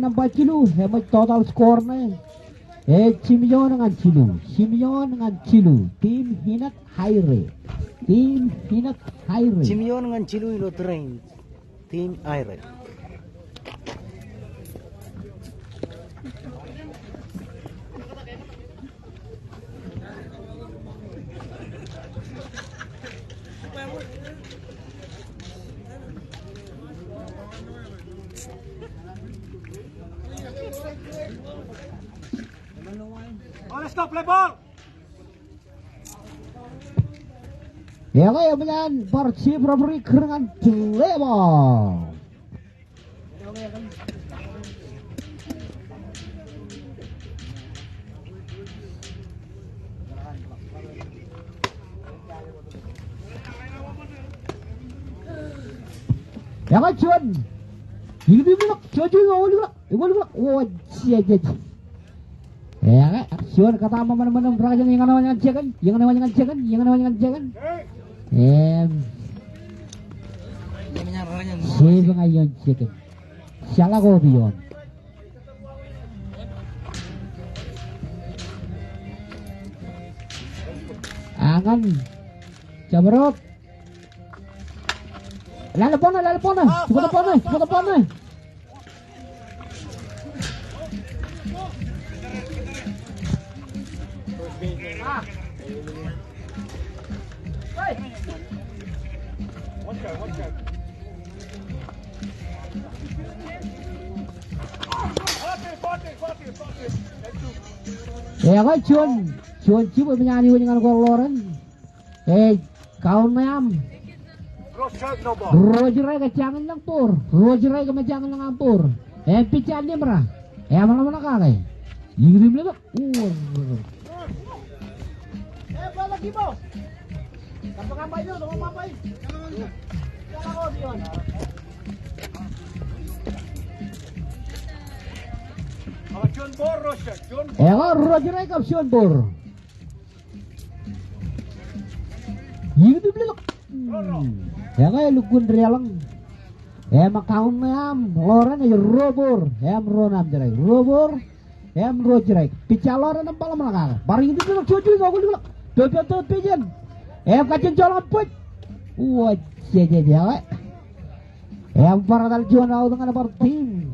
bacilu. Hemat total score na. Simeon dengan Cilu, tim Hinat Haire. Simeon dengan Cilu ilo train, tim Aire. Oh, let's go, play ball. Ya kaya menyan Persib referee kerengan jelebol. Ya kan cuan. Ini bilang cuan oh cia. Ya kan cuan kata mana berangkat yang namanya cekan. Si pengayon cekan. Salah kau bion. Angan Jabarot. Lalu pona. Cepat pona. Ya kan cuan cipu penyanyi dengan koloran. Kau nam. Roger ke jangan lang pur. Roger ke jangan lang pur. Pican dia merah. Mana kagak. Yingrim le. Bola kibo. Kampay yo, mamay. Jangan kau dion. John Bor, Roger. Roger ke John Bor. Yingrim le. Ya kayak lukun rialang. Makaun nam loran aja robor. Ronam jerai. Robor. Rojerai. Picaloran nempal mana? Baring itu tuh cucu nggak boleh. Tuh pijen. Kacang colong put. Wah, jadi. Para dal juan au dengan par tim.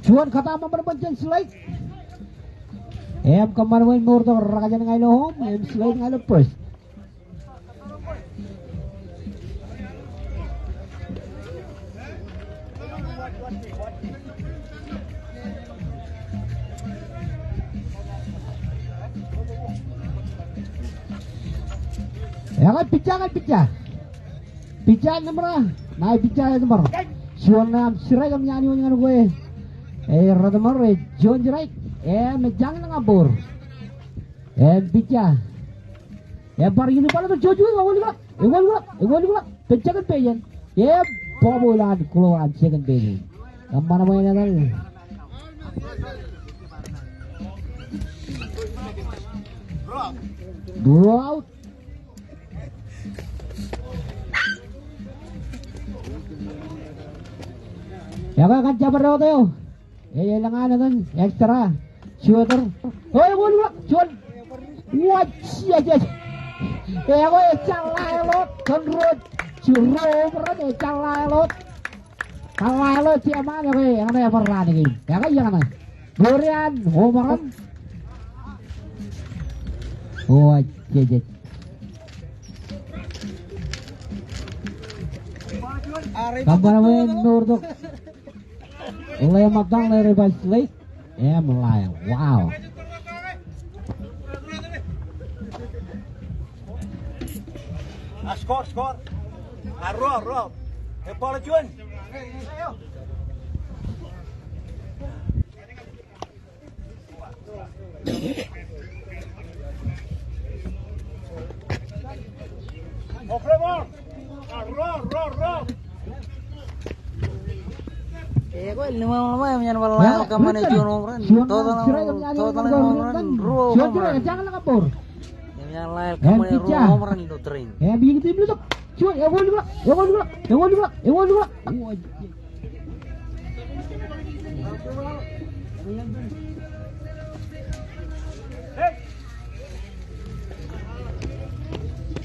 Juan kata memperpanjang slide. Kemarin main nur tuh raja ngai lo home. Slide ngai lo first. Ya kan pecah. Pecah nomor. Naik pecah nomor. Juan nam sirai kami nyanyi dengan gue. Radamar John Jerai. Jangan ngabur. Pecah. Baru ini pada tuh jojo ngawal. Pencakan pejan. Bobolan keluar second pejan. Kemana mainnya tadi? Blow out. Ya kan Jabar tuh. Lang ano dun, extra. Shooter. Wala, John. What? Ako calalot. Conrod. Churro, calalot. Calalot siya man. Ano yung parang game? Kaya na. Gorian, homeran. What? Kabar mo yung Nordok. Oleh matang dari Baslik. Melayang. Wow. Skor. Rob. Bola Juan. Rob. Gue lima yang malah kemana John jangan ngapur. Yang lain kemana Romran itu tering. Bikin tim dulu. Cuy, yang dulu.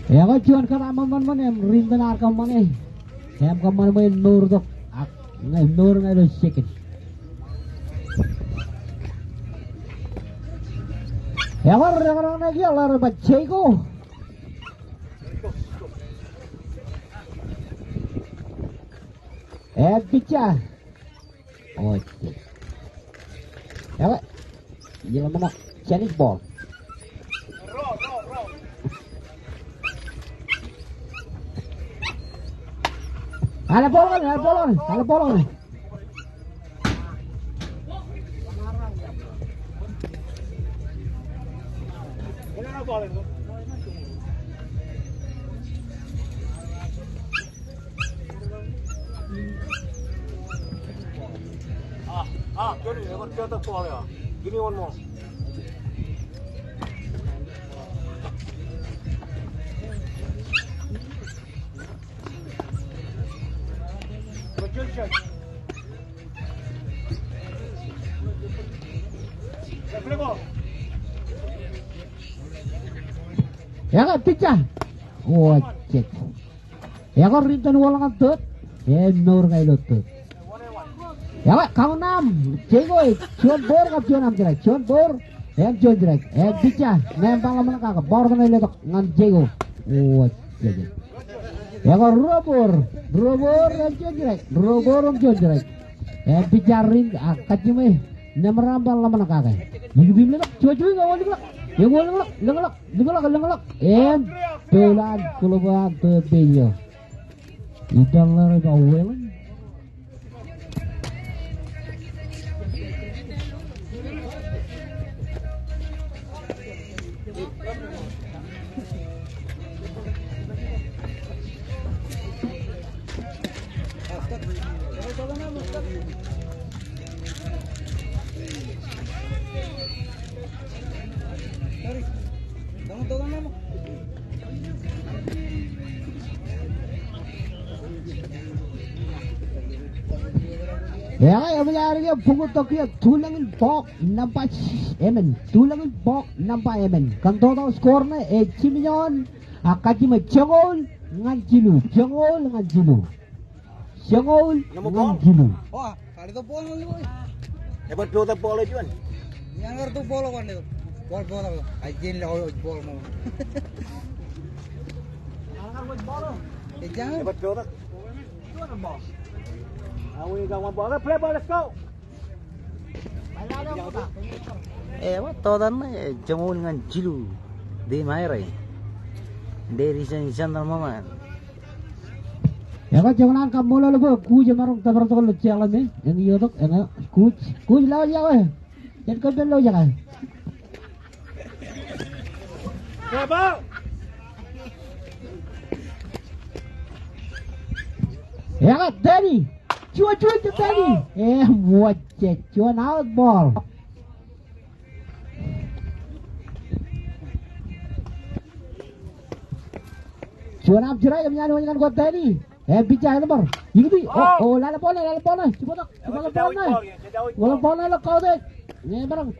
Ya kau cuan kata man yang rintenar kaman yang kaman main nur dok. Nur nggak ada sedikit. Ever orang lagi olah Pacheco. Pitcha. Okay. Ever. Gila mana? Chinese ball. Ada bolong. Johnny, ever throw the ball here? Give me one more. Ya kan pitcha. Cek. Ya kan rintan walang tut. Nur kay lutut. Ya kan kau nam. Cegoi. Cuan bor kap cuan am jerak. Cuan bor. Cuan jerak. Pitcha. Nempang laman kakak. Bor kan letok ngan jego. Cek. Ya kan robor. Cuan jerak. Robor cuan jerak. Pitcha ring kacime. Nemrambal laman kakak. Ini bim letok. Cuan ngawal letok. Lengelak. Pelan keluar terpejo. Idalar kawel. Ya, benar pungut tokia tulangin bok nampak emen, tulangin bok nampak emen. Kan total skornya Cimilyon akaji cengol ngan jilu. Wah, kali itu bola lu. Ever throw the ball Juan? Yang ngerti bola kan itu. Bola. Ajin lah bola mau. Jangan. Ever throw the ball? We got one ball. Let's play ball. Let's go. What todan na jengol ngan jilu. Di mayray. Dari san mama. Ya kan jangan angkat bola lu kuj marung tabar tol lu jalan ni. Yang yotok enak kuj law ya weh. Jangan kau belo jangan. Ball. Ya kan Danny. Cuan ke Danny. Buat cek cuan out ball. Cuan up jerai yang menyanyi kuat Danny. Bicara nomor. Ini lala bola. Coba bola lo kau deh. Ni barang.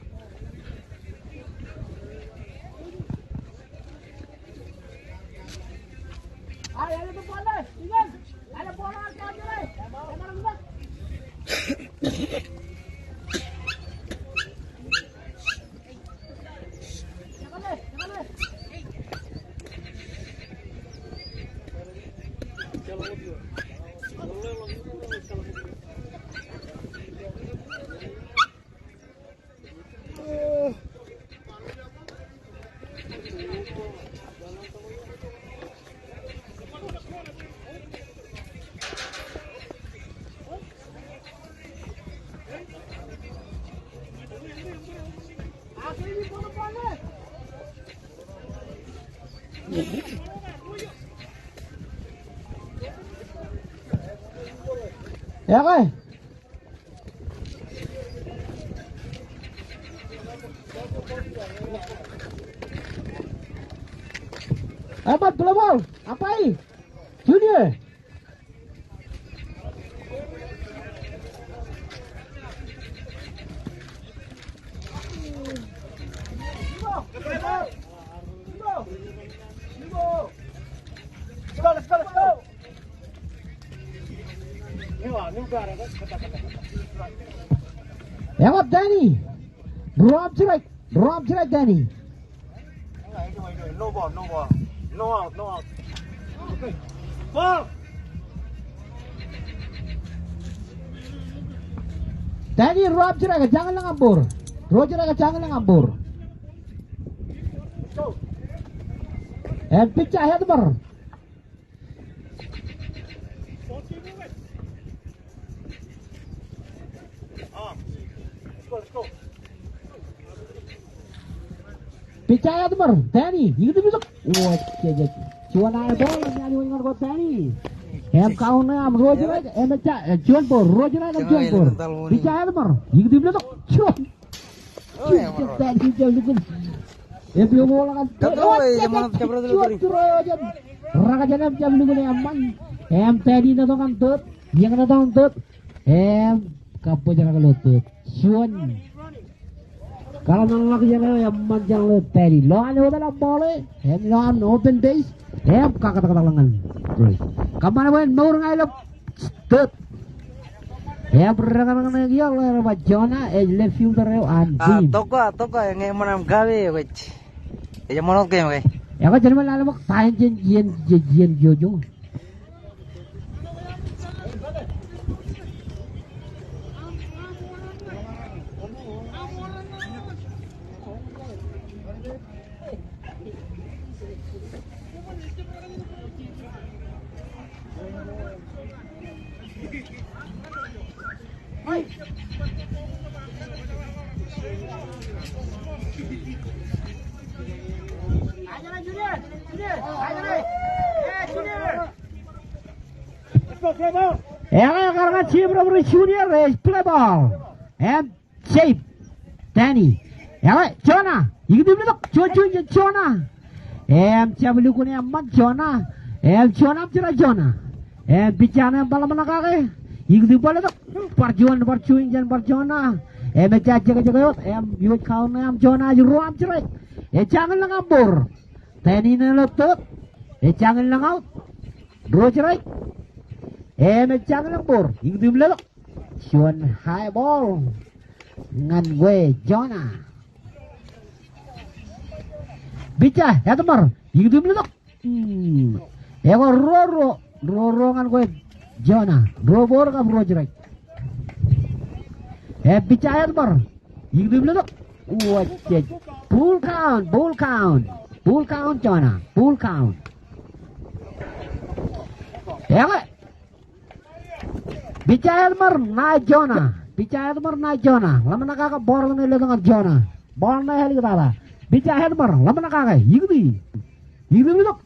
Ada bola. Ingat. Ada bola kau jerai. Ya kan? Apa global? Apa ini? Junior. Let's go. Ya kan Danny? Drop direct Danny. No ball, no ball. No out, no out. Okay. Ball. Tadi Rob Juraga jangan lang ambur. Rob Juraga jangan lang ambur. And pitch ahead bar. Let's go. Pitch ahead bar. Tani, you do look. What? Chuan I ball. Yani ingat ko Tani. Em kau na am Rob Juraga. Em Chuan ball. Rob Juraga Chuan ball. Pitch ahead bar. You do look. Chuan. Oh ya, Tani jangan. If you mau lakukan, raga jangan jam dulu ni aman. Em tadi na kan tut, yang na tut. Em kapo jangan lutut. Suan. Kalau nang lagi jangan aman jangan lutut tadi. Lo ane udah lah boleh. Em lo am open base. Em kakak lengan. Kamana main mau ngai lo tut. Em raga nang dia lo bajona. Left fielder an. Toka yang mana gawe wech. Ya monot kayak oke. Ya kan jadi malah mak tahan jen jojo. Ya karena Cibra Junior play ball and shape Danny. Ya Jonah, itu dulu Jojo Jonah. Cabulu kuning amat Jonah. Jonah cira Jonah. Bicara bala mana kake? Itu boleh tu perjuangan jangan perjuangan. Jaga. Yuk kau ni Jonah juruam cerai. Jangan langabur. Danny ni lutut. Jangan langaut. Dua cerai. Jangan lembur, itu dulu. Cuan high ball, ngan gue Jonah. Bica, ya teman, itu dulu. Roro ngan gue Jonah. Robor ka bro jerak. Bica ya teman, itu dulu. Wajib. Full count Jonah, full count. Ya gue. Bicara na Jonah. Lama nakaka ball ni dengan Jonah. Ball na heli kita. Bicara lama nakaka. Yudi look.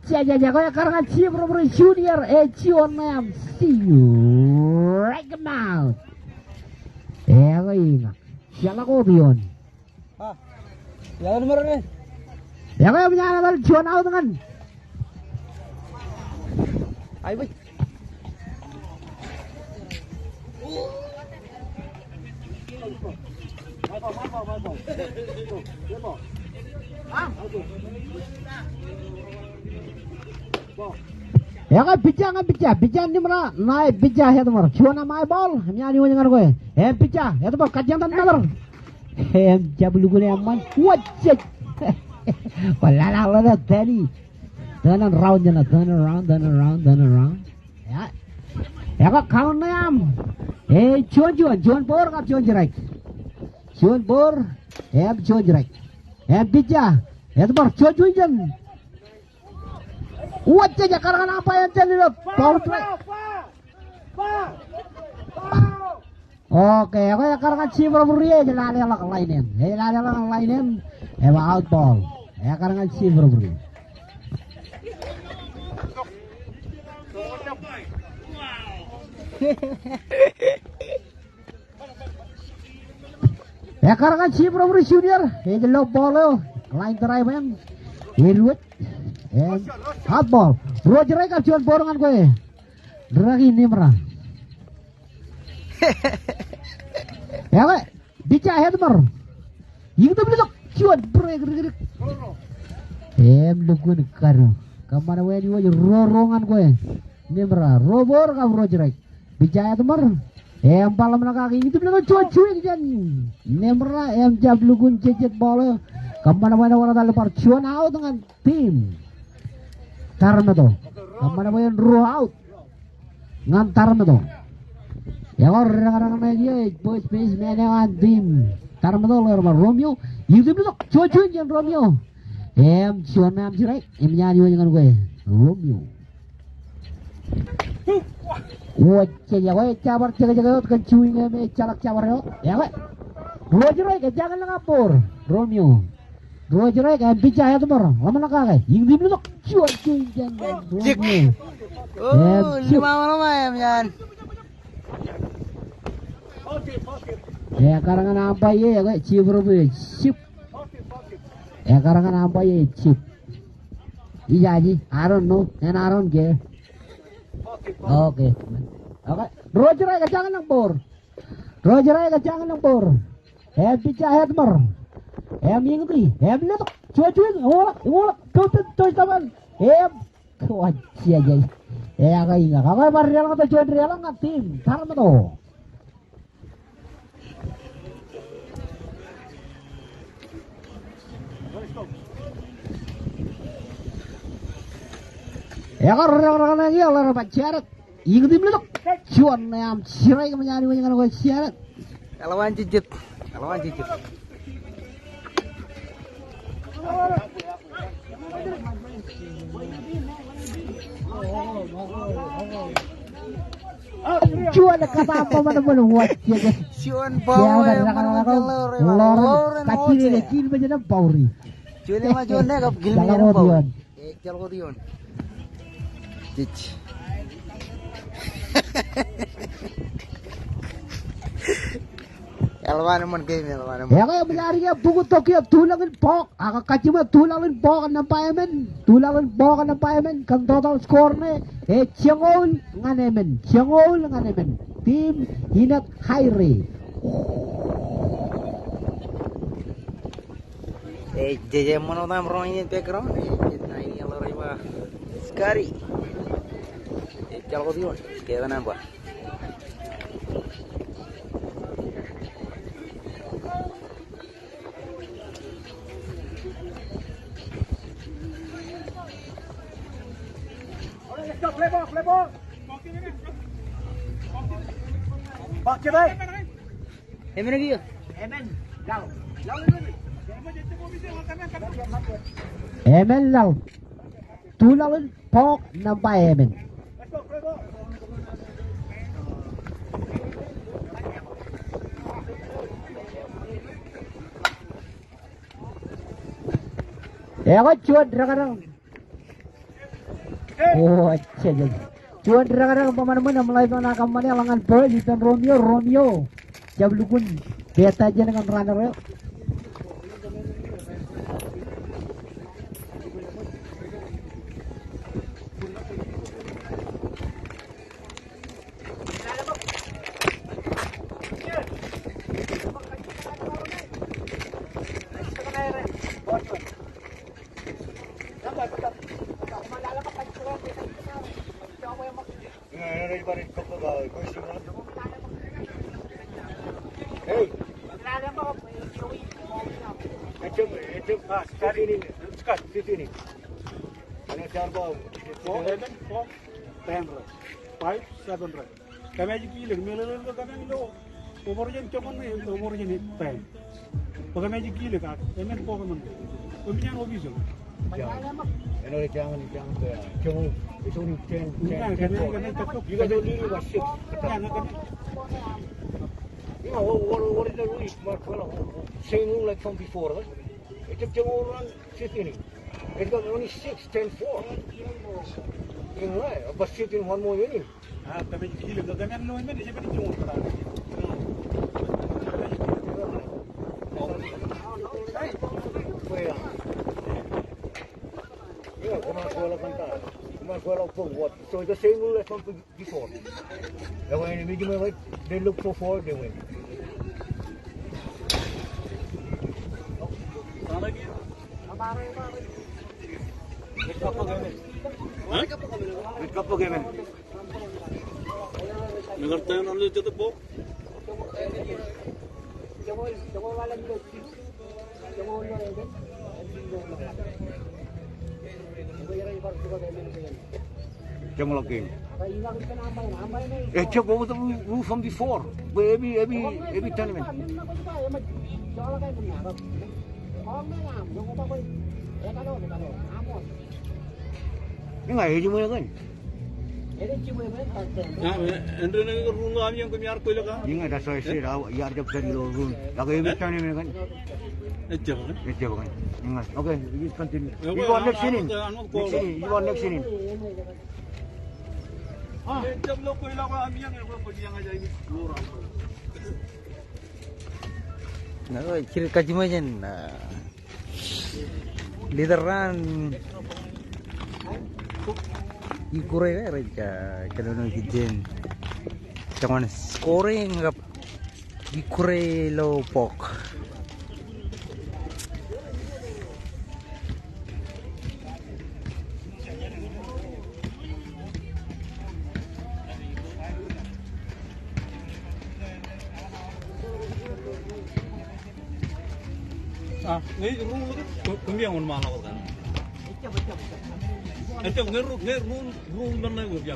Jaga kaya karena Cibra Junior. Jonah see you right now. Kaya ingat. Siapa ko diyon? Ya nomor ni. Ya kaya punya anak Jonah dengan. Ay boy. Ya kan bicara ni mana naik bicara ya teman. Cuma my ball, nyari dengan gue. Bicara ya teman kajian tanah. Cabulu gue aman. Wajib. Walau tadi. Turn around. Ya kan kau nam. Cuan bor kap cuan jerak. Cuan bor. Cuan jerak. Bicara ya teman cuan. Wajah karena apa yang jadi power play. Oke, aku ya karena Cibra Buri jalan yang lainin. Out ball. Ya karena Cibra Buri. Ya karena Cibra Buri Junior. Ini low ball line drive yang Irwit. Hot ball. Bro jerai kap cuan borongan gue. Deragi Nimra. Ya gue. Bica headmer. Itu belum cuan break. Lugu karu. Kamana gue ni rorongan gue. Nimra. Robor kap bro jerai. Bica headmer. Palam nak kaki itu belum cuan jan. Nimra jab lugun cecet bola. Kemana-mana orang dalam percuan out dengan tim Tarmeto. Kemana-mana draw out dengan Tarmeto. Ya orang-orang lagi boys base menewan tim Tarmeto lor Romeo. Itu betul. Cucuin yang Romeo. Cuan am cirai. Nyanyi dengan gue. Romeo. Wacce ya gue cabar jaga-jaga kan cuingnya me calak cabar yo. Ya gue. Dua jerai ke jangan ngapur. Romeo. Dua jerai kan bicara tuh orang. Lama nak kayak. Yang di belakang cuing jangan. Romeo. Oh, lama-lama ya, Mian. Ya karangan apa ya gue chip bro chip. Ya karangan apa ya chip. Iya ji, I don't know, and I don't care. Oke. Oke. Roger aja jangan nempur. Roger aja jangan nempur. Bicara headmer. Minggu. Lihat. Cuy. Ngolak. Tuh teman. Kuat aja. Kayak enggak. Kalau barrial atau cuy real enggak tim. Taruh tuh. Ya kan orang-orang lagi orang pacaran. Ingat di belakang. Cuan yang cirai menyari dengan gue syarat. Lawan cicit. Cuan kata apa mana buat dia. Cuan bawa Loren kacil macam pauri. Cuan mah cuan deh kap gilmi Jalan Rodion. Jalan Rodion. Cich. Elwan man game elwan. Ya kayak mencari ya buku Tokyo tulangin pok. Agak kacil mah tulangin pok kan nampak emen. Kan total skor ne. Ciangol nganemen. Tim Hinat Khairi. JJ mana tam rohnya background. Ini kalau riba sekali. Jalan Rodion. Kayak mana buat? Play ball. Bak baik. Emen lagi ya? Emen lau. Tulangin pok nampak emen. Ya kok cuan kadang-kadang. Oh, aja. Cuan kadang-kadang pemain-pemain mulai menangkap mana langan boy dan Romeo. Jablukun beta aja dengan runner ya. Hey. Sekat sini. Ana 4 ball. 4 10 run. 5 7 run. Kami aja gila, melo kami lo. Umurnya cuman nih, umurnya nih 10. Kami aja gila kan. Emen pokok man. Kami yang hobi so. Ano le jangan kaya. Cuma it's only 10. You guys don't need about 6. You know, what is the rule, Mark? Same rule like from before, right? It took the whole run 5th inning. It got only 6, 10-4. You're right, but 5th in one more inning. Kami gila, kami lo emen siapa ni cuma kita. Kaya. Yeah, kumakuha kanta. Kumakuha for what? So it's the same rule as from before. And when the medium right, they look for 4, they win. Kapag game. Mengerti yang lalu jatuh bok. Jangan lagi. Check over the roof from before. Every tournament. Ini nggak hiji mana kan? Ini nggak ada saya ya ada dari room. Lagi every tournament kan? Ece kan? Ingat. Okay, you continue. You want next inning. You want next inning. Nah, kiri kaji macam lideran ikure raja kalau hijen jangan scoring ngap ikure low pok Ini kembiang on malah kan. Itu ngerul mana kembiang.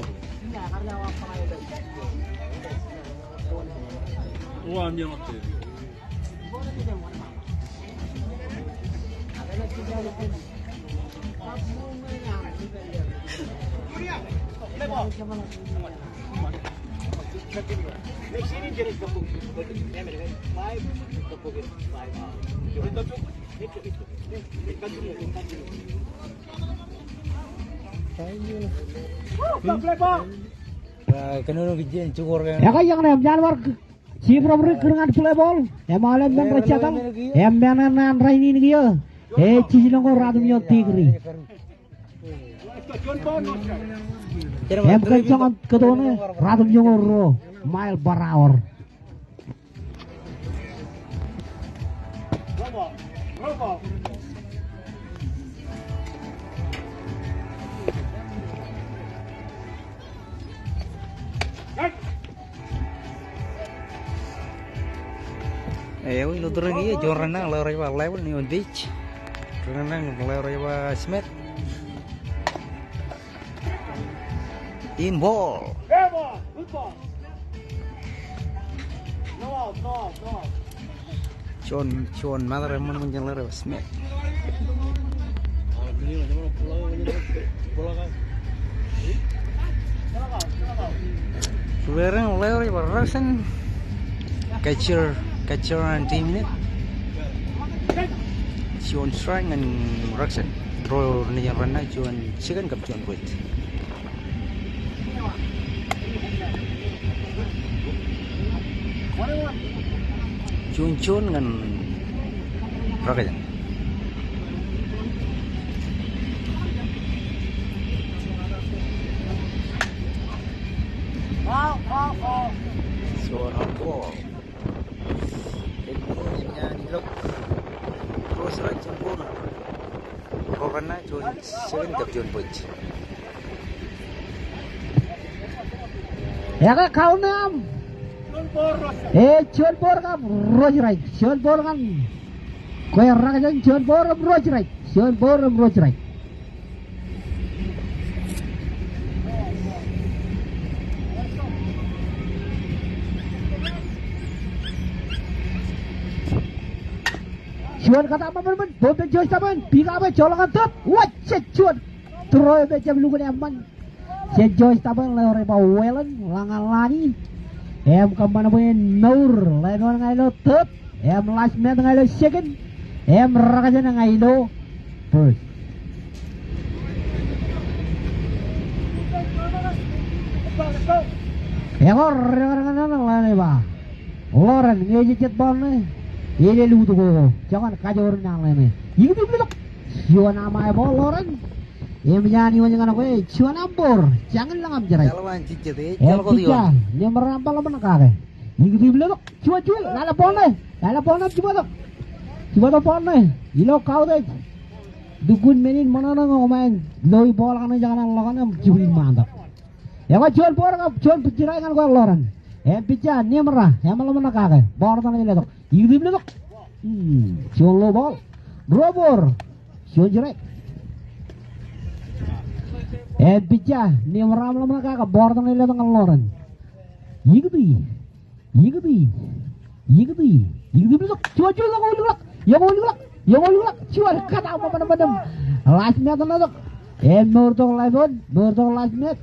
Wah dia mati. Next inning jenis kapuk. Five kapuk it. Five. Kenapa bikin cukur kan? Ya kaya yang janwar cibra beri kerengan play ball. Malam yang bercakal. Menanan raini ni dia. Cici nongko radum yo tigri. Kencang kedone radum yo ro mile per hour. Wih, lu turun dia jual renang lewat level nih on beach. Renang lewat Smith. In ball. Good ball. No. Cuan mother emang menjalan lewat Smith. Sebenarnya lewat Rosen. Catcher and team net. Cuan strike and Rosen. Draw ni yang renang cuan second cup cuan buat. Cuan dengan Rosen. Seorang ball. Look, terus right sempurna. Karena John second cup John Boyd. Ya kan kau nam. John Bor kan Roger right. John Bor kan. Kau yang rakyat John Bor Roger right. John Bor Roger right. Cuan kata apa berben? Bobe Joyce taman. Pika apa? Colongan tut. Wacet cuan. Troy becam lugu aman. Si Joyce taman lewat riba Wellen langan lani. Kemana punya Nur lewat ngai lo tut. Last minute ngai lo second. Rakaja ngai lo first. Orang lani ba. Loren ngejit ball nih. Ini lu tuh jangan kacau orang lain. Ini belum. Cuan nama bol Loren. Yang menyanyi dengan aku, cuan ampur. Jangan langam jerai. Jalan cicit, jalan kau dia. Yang merampal apa nak kagak? Ini belum. Cuan. Lala pon coba tu pon nih. Ilo kau deh. Dukun menin mana nang ngomain. Loi bola kan jangan lakukan jubin mantap. Ya kau cuan por kau cuan pencerai kan kau Loren. Picha ni merah. Yang malam nak kagak? Bola tangan ini tu. Ini belum. Cuan lo bol. Robor. Sion jerek. Picha ni meram lama kakak bortang ile tang loren. Yigdi besok cuy kau ulak ya mau ulak cuy kata apa padam last minute nadok murtong last minute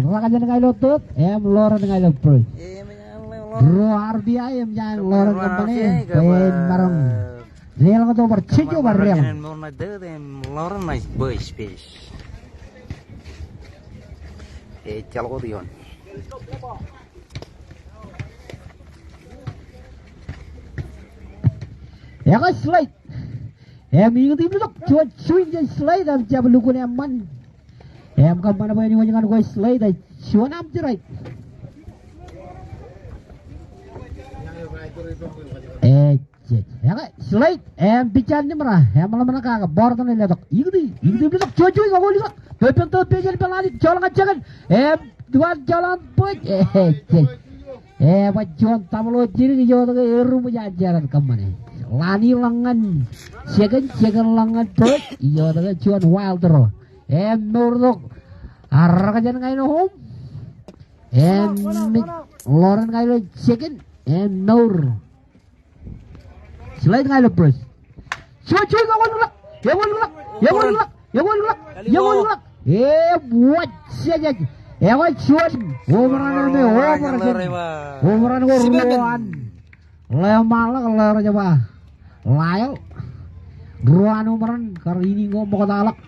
rakajan ngai lotut loren ngai lopro roar dia jangan loren kembali bareng real kau bercicu bareng loren nice bush fish chalo dion ya kan slide ingat itu dok cuy jadi slide dan jawab lukun man kan mana boleh jangan gue slide dan cuy nam cerai ya kan slide bicara ni merah malam mana kagak bordan ini dok ingat itu dok cuy kau boleh dok tuh pengen pelari jalan aja kan dua jalan pun bajuan tamlo ciri jauh tuh rumah jalan kemana lani lengan siagan lengan pun iya tuh cuan wild terus nurdok arah jangan kain home loren kain siagan nur selain kain pros cuy kau ulak ya ulak buat saja cuan umuran ruan lemala kalau coba layo ruan umuran kali ini ngomong kata alak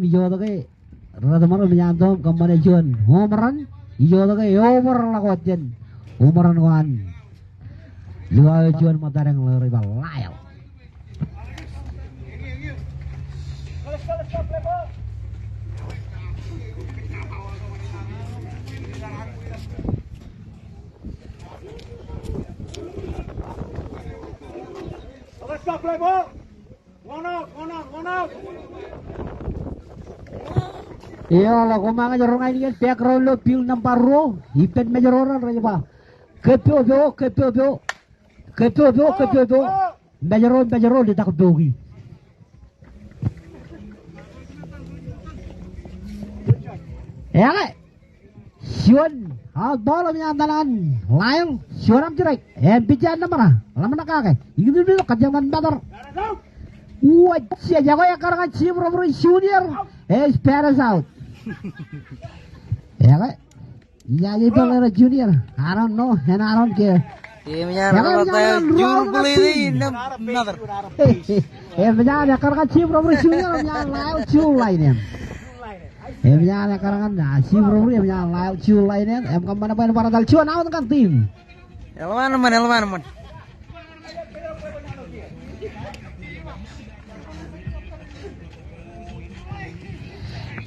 bijo tuh ke rada mana menyantum kembali cuan umuran bijo tuh ke umur lakukan umuran kawan juga cuan mata yang lari layo Stop play ball. One out. Iya lah, kau makan jorong ini kan background lo pil nampak ro, ipet meja orang raja pak. Kepio, meja ro dia takut dogi. Ya kan, Sion, bola menyantalan, lain, Sion am cerai, bicara mana, lama nak kakek, itu dulu kerjaan batar. Wajah jago ya karena cium robber junior, Paris out. Ya kan, ya itu lera junior, I don't know and I don't care. Benar karena cium robber junior, yang lain cium lainnya. Benar karena cium robber yang lain cium lainnya. Kemana pun para dal cium out kan tim. Elman.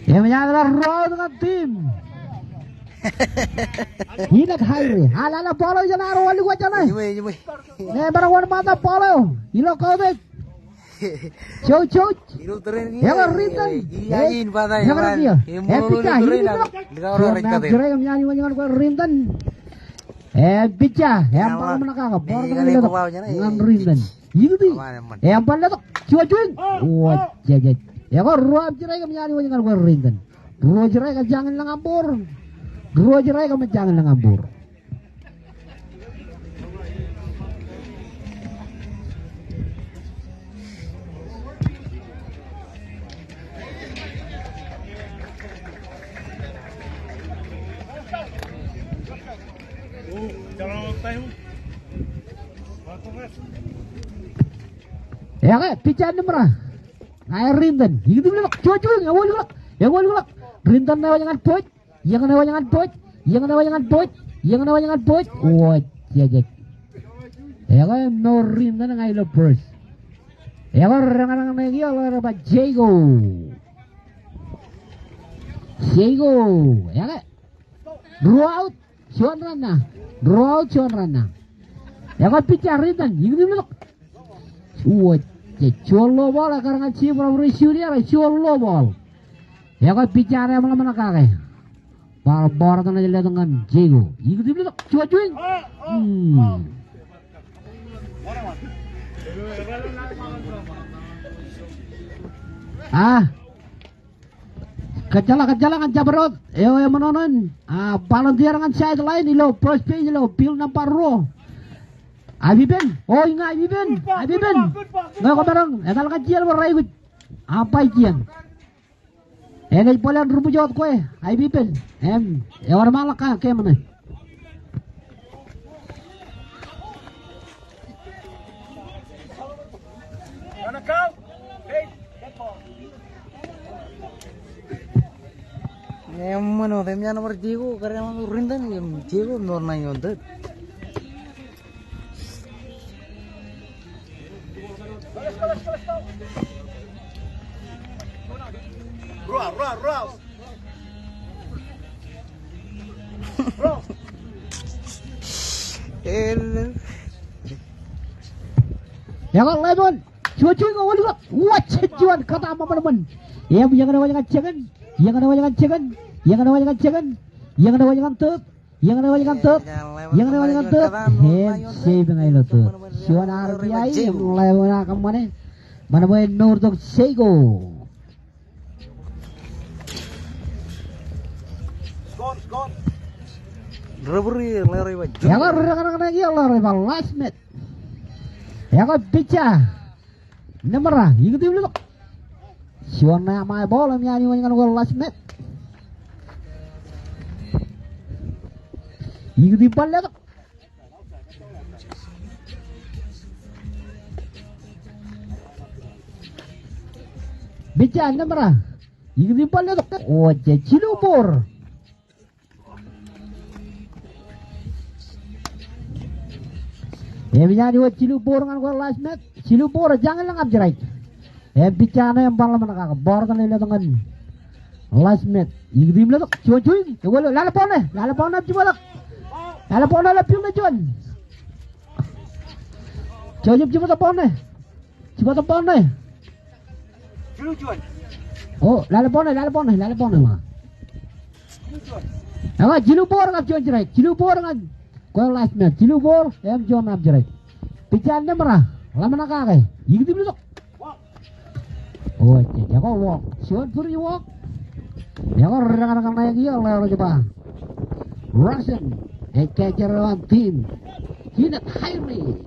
Menyadar road dengan tim. Hinak hari, halala polo jangan arwali gua jangan. Jumai. Barawan mata polo, ilo kau deh. Cow. Ilu teren Yang rintan. Iyain pada yang dia. Picah ini dok. Cerai yang nyanyi jangan gua rintan. Picah, yang paling menakar, borong ini dok. Dengan rintan. Itu tuh. Yang paling dok. Cuy. Wah, jajan. Ya kau ruap cerai kamu nyari wajangan kau rintan. Ruap cerai kau jangan ngambur. Ruap cerai kamu jangan ngambur. Ya kan, pican merah. Air rintan, itu bilang cuy, yang boleh rintan nawa jangan poit, yang nawa jangan poit, wah, jajak, ya kan no rintan ngai lo pers, ya kan orang lagi orang apa Jago, ya kan, draw out, cuan rana, ya kan picar rintan, itu bilang, wah. Cholo ball karena cium robber junior cholo ball. Ya kan bicara malam mana kakek. Bal tanah jalan dengan Jago. Itu dia cuy. Kejalan Jabarot. Yo yang menonton. Volunteer dengan sideline ilo first page ilo pil nampak roh. Abibin. Oh ingat Abibin. Nggak barang. Ekal kecil berai gut. Apa ikian? Enggak boleh rubu jawab kue. Abibin. Ya orang malak kah kayak mana? Emang temnya nomor Diego karena emang rindan yang Diego norna yontet. Ya kan lemon. Cuci kau wali kau. Wah cucian kata apa teman? Ya jangan banyak cekan. Yang ada banyak cekan. Yang ada banyak cekan. Yang ada banyak tep. Yang ada banyak tep. Yang ada banyak tep. Head save ngai lo tu. Cuan RBI lemon akan mana? Mana boleh nur tu sego. Robbery lari baju. Ya kan rekan-rekan lagi lari last minute. Ya kan pica. Nomor itu dulu. Siwana mai bola miani wangan gol last minute. Itu di balik. Pica nomor. Itu di balik. Oh, Cilubur. Ya bisa dibuat Cilubur dengan gol last minute. Cilubur jangan lengkap jerai. Bicara yang paling mana bor kan ini dengan last minute. Ini di mana tu? Cuy, kalau lalapon cuma tak. Lalapon lapil cuan. Cuma tapon ni. Oh, lalapon mah. Apa Cilubur kan cuan jerai. Cilubur kan gol last minute. Cilubur cuan nak jerai. Bicara ni mana? Lama nak kah? Ini di mana tu? Oh, ya kau walk, siapa puri walk? Ya kau rekan-rekan lagi ya, lewat coba. Russian, catcher on team, Hinat Hairi.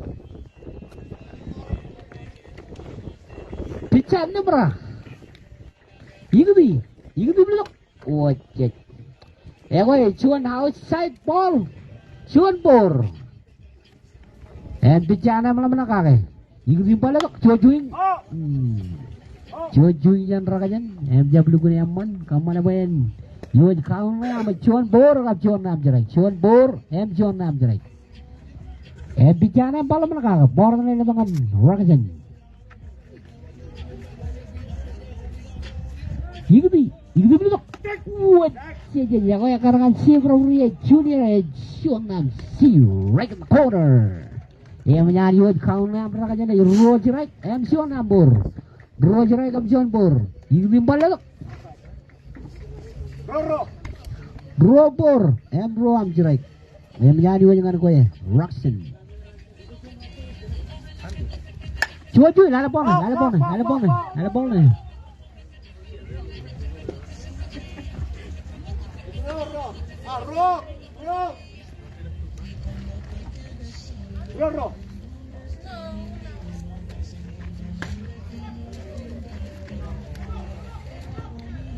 Pitch ni berah? Ini belum. Oh, cek. Ya kau cuan outside ball, cuan bor. Pitch ni malam nak kah? Ini balik cuan. Cuy jangan rakajan, jam belum guna aman, kamu mana main? Yo kau ni ama cuan bor, kau cuan nam jerai, cuan bor, cuan nam jerai. Bicara balam mana kau? Bor ni dengan rakajan. Itu belum. Wah, jadi aku yang karangan siap ria junior, cuan nam see right in the corner. Menyari yo kau nam rakajan, yo jerai, cuan nam bor. Roger kam John Bor. Ini balik. Bro Bor. Bro am jerai. Menjadi dengan kowe. Roxen. Cuy, lala pon.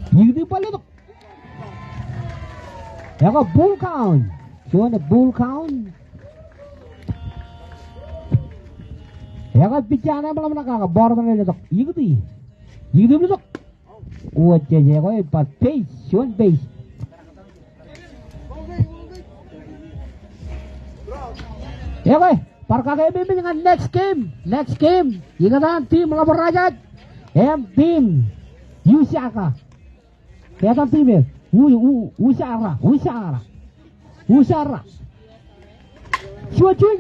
Ini balik tu. Ya kau bull count. Cuan bull count. Ya kau bicara malam nak kau bor mana tu. Ini balik tu. Oh jadi kau empat base, cuan base. Ya kau, parka kau ini dengan next game. Ingatan tim lapor raja. Tim Yusaka. Kelihatan timnya, Usara. Cuy,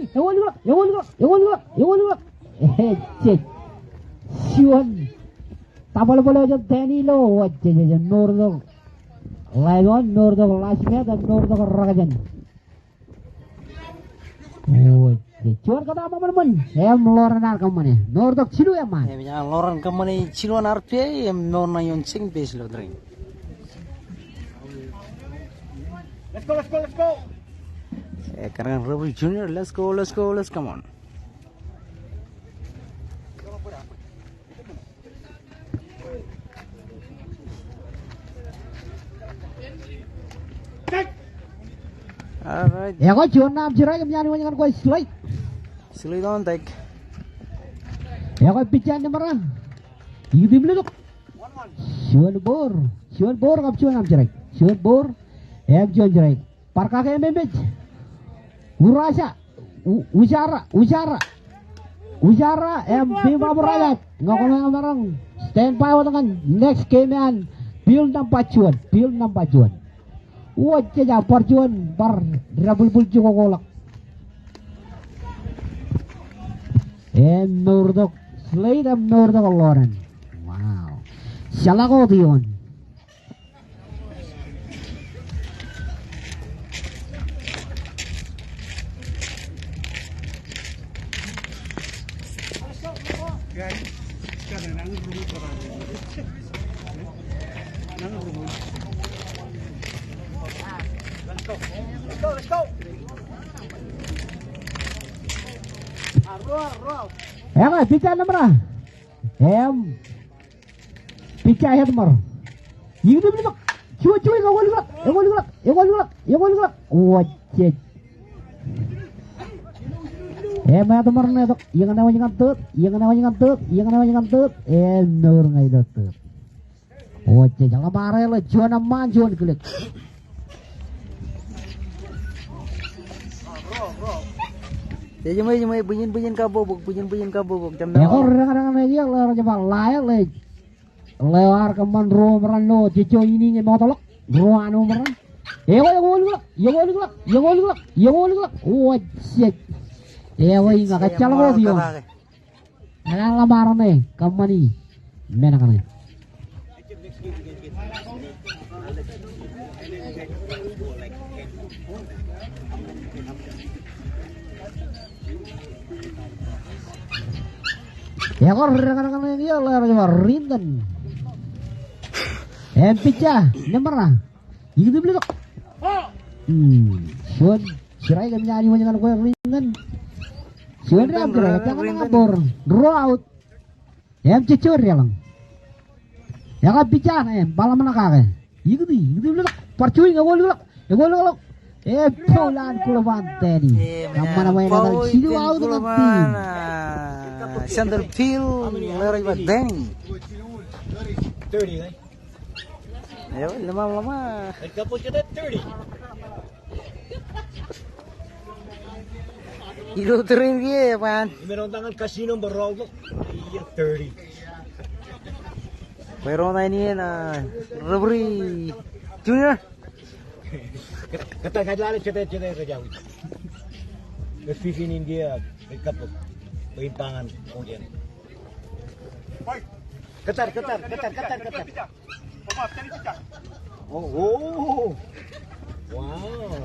yang wali. Cek, Cuan, tak boleh aja Danilo, wajah Nordog, Lasmia dan Nordog rakajan. Oh, Oke, cuan kata apa teman? Loren ar kamane. Nordok cilu ya man. Nya loran kamani chiluan arpe nona yon sing base lo drink. Let's go, let's go, let's go. Karena Robert Junior, let's go, come on. Alright, Ya kau cuan nam cirai kemana dengan kau slide. silly don't take. Ya kau pican mana? Ini beli tu. Cuan bor kau cuan nam cirai. Cuan bor, cuan cirai. Parkah ke membej. Urasa, Ujara, bima berayat. Ngomong orang stand by dengan next game an. Build nampak cuan. Wajah ja perjuan bar rabul juga kolak. Nordok slide Nordok Loren. Wow. Salah kau dion. Let's go. Picha namra. Picha headmar. Ini beli tu. Cuy kau golak. Wajah. Mana tu marne tu? Yang nama tut. Nur ngai tut. Wajah jangan marah lah. Cuan aman cuan kelik. Jemai bunyin kabobok jam Ya kau kadang-kadang dia lah coba layak le. Lewar keman ro merano cico ini nya mau tolak. Ro anu meran. Yang golak. Wajah. Woi enggak kacau kau dia. Alang lamaran nih, kamani. Mana kan? Ya kau kadang-kadang dia lah coba rinten. Picha nomor itu beli tu. Suan sirai kan nyanyi macam kau rinten. Suan ram sirai jangan ngabur. Draw out. Cicur ya lang. Ya kau picha balam mana kau? Itu beli tu. Percui nggak boleh. Pulan kulawan tadi. Yang mana kata sidu out dengan tim. Center field lari Danny. 30, eh? Ayo lama-lama. Nagkapos ka na 30. Iluturin dia man. Meron tangan casino barrogo. Iya 30. Pero na ini na Robert Junior. Kata kadlala cete rajawi. Nagfifinin dia nagkapos. Pahimpangan kemudian. Ketar. Oh. Wow.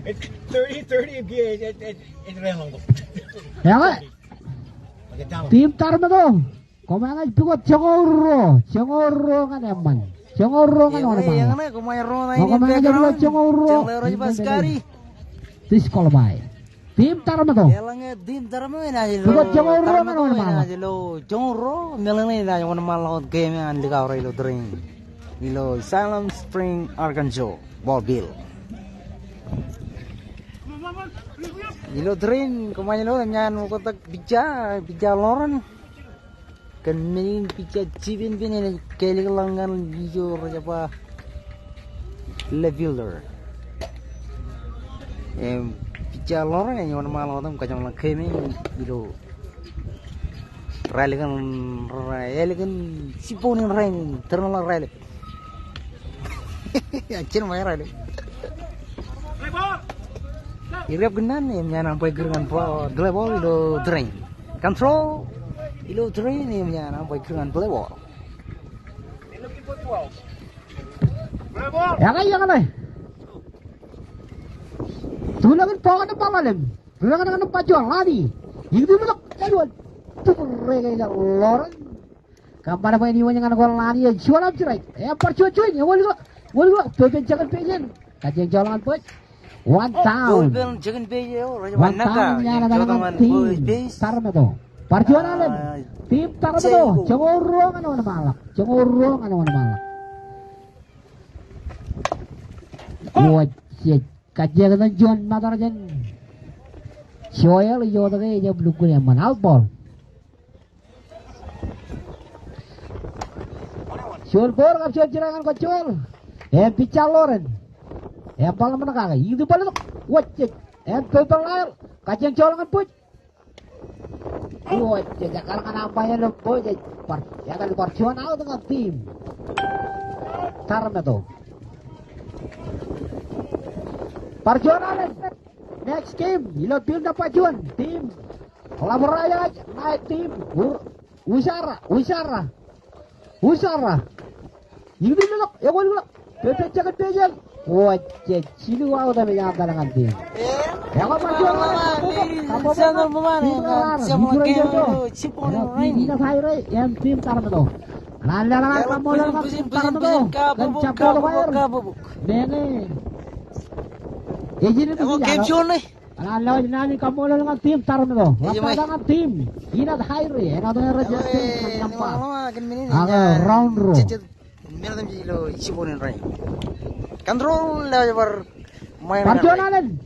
It's 30 again. It's lang to. Ya kau. Magandang. Tim Tarma tu. Kau mana ikut Congoro kan eman. Congoro kan orang mana? Yang mana kumai Rona Kau ini mana jadi background. Congoro? Lero pas sekali. Tis kalau baik. Tim Tarma tu. Elangnya dim tarmo ina jelo. Bukan Congoro kan orang mana? Jelo Congoro melangnya ina yang mana lawan game yang liga orang itu drink. Ilo Salem Spring Arkansas Ball Bill. Ilo drain kumanya lo nyan kotak bija loran. Kemudian bija cipin ini keli langgan hijau apa leveler. Bija loran yang mana malam tu kacang lang kemi ilo. Rally kan siponin rain terlalu rally. Acir mai rally. Irap genan ni yang nampai gerangan pro glebol ilo drain. Control ilo drain ni yang nampai gerangan glebol. Ya kan. Tulangan pakan palalem. Tulangan dengan pajuan lari. Itu belok pajuan. Mereka loren. Kampana pa ini dengan gol lari ya jualan cerai. Percuan cuy. Ya wala pepen jangan pejen. Kajeng jalan pun. One town. Jangan beje orang One mana town ka? nya Jodoh dengan man tim base. Tarmeto. Percuan alem. Tim Tarmeto. Cengurung ano malak. Cengurung ano malak. Wajib kajeng dengan John Matarjan. Shoyal yo tage je blukul yang manal ball. Shol bor kap shol jerangan kocol. Pical loren. Bal mana kaga. Itu bal itu. Wajib. Total lail. Kajeng colangan puj. Wajib jakal kan apa ya lo puj. Ya kan percuan out dengan tim. Tarme to. Percuan alen. Next game, ilo tim dapat juan. Tim Laboraya naik tim Wisara. Ini belok, ya boleh belok. Pepe jangan pejan. Wajib, sini wow tapi jangan kalangan tim. Ya kau percuan kamu Jangan memana. Siapa lagi cipon ini dah saya yang tim taruh tu. Nanda kamu lalu taruh tu. Kencap tu bayar. Nene. Ejin itu Game show nih. Lalu nani kamu lalu dengan tim taruh tu. Apa dengan tim? Ini dah saya yang ada raja tim nampak. Aga round row. Meron tayo cipon rin. Control level main. Perjuangan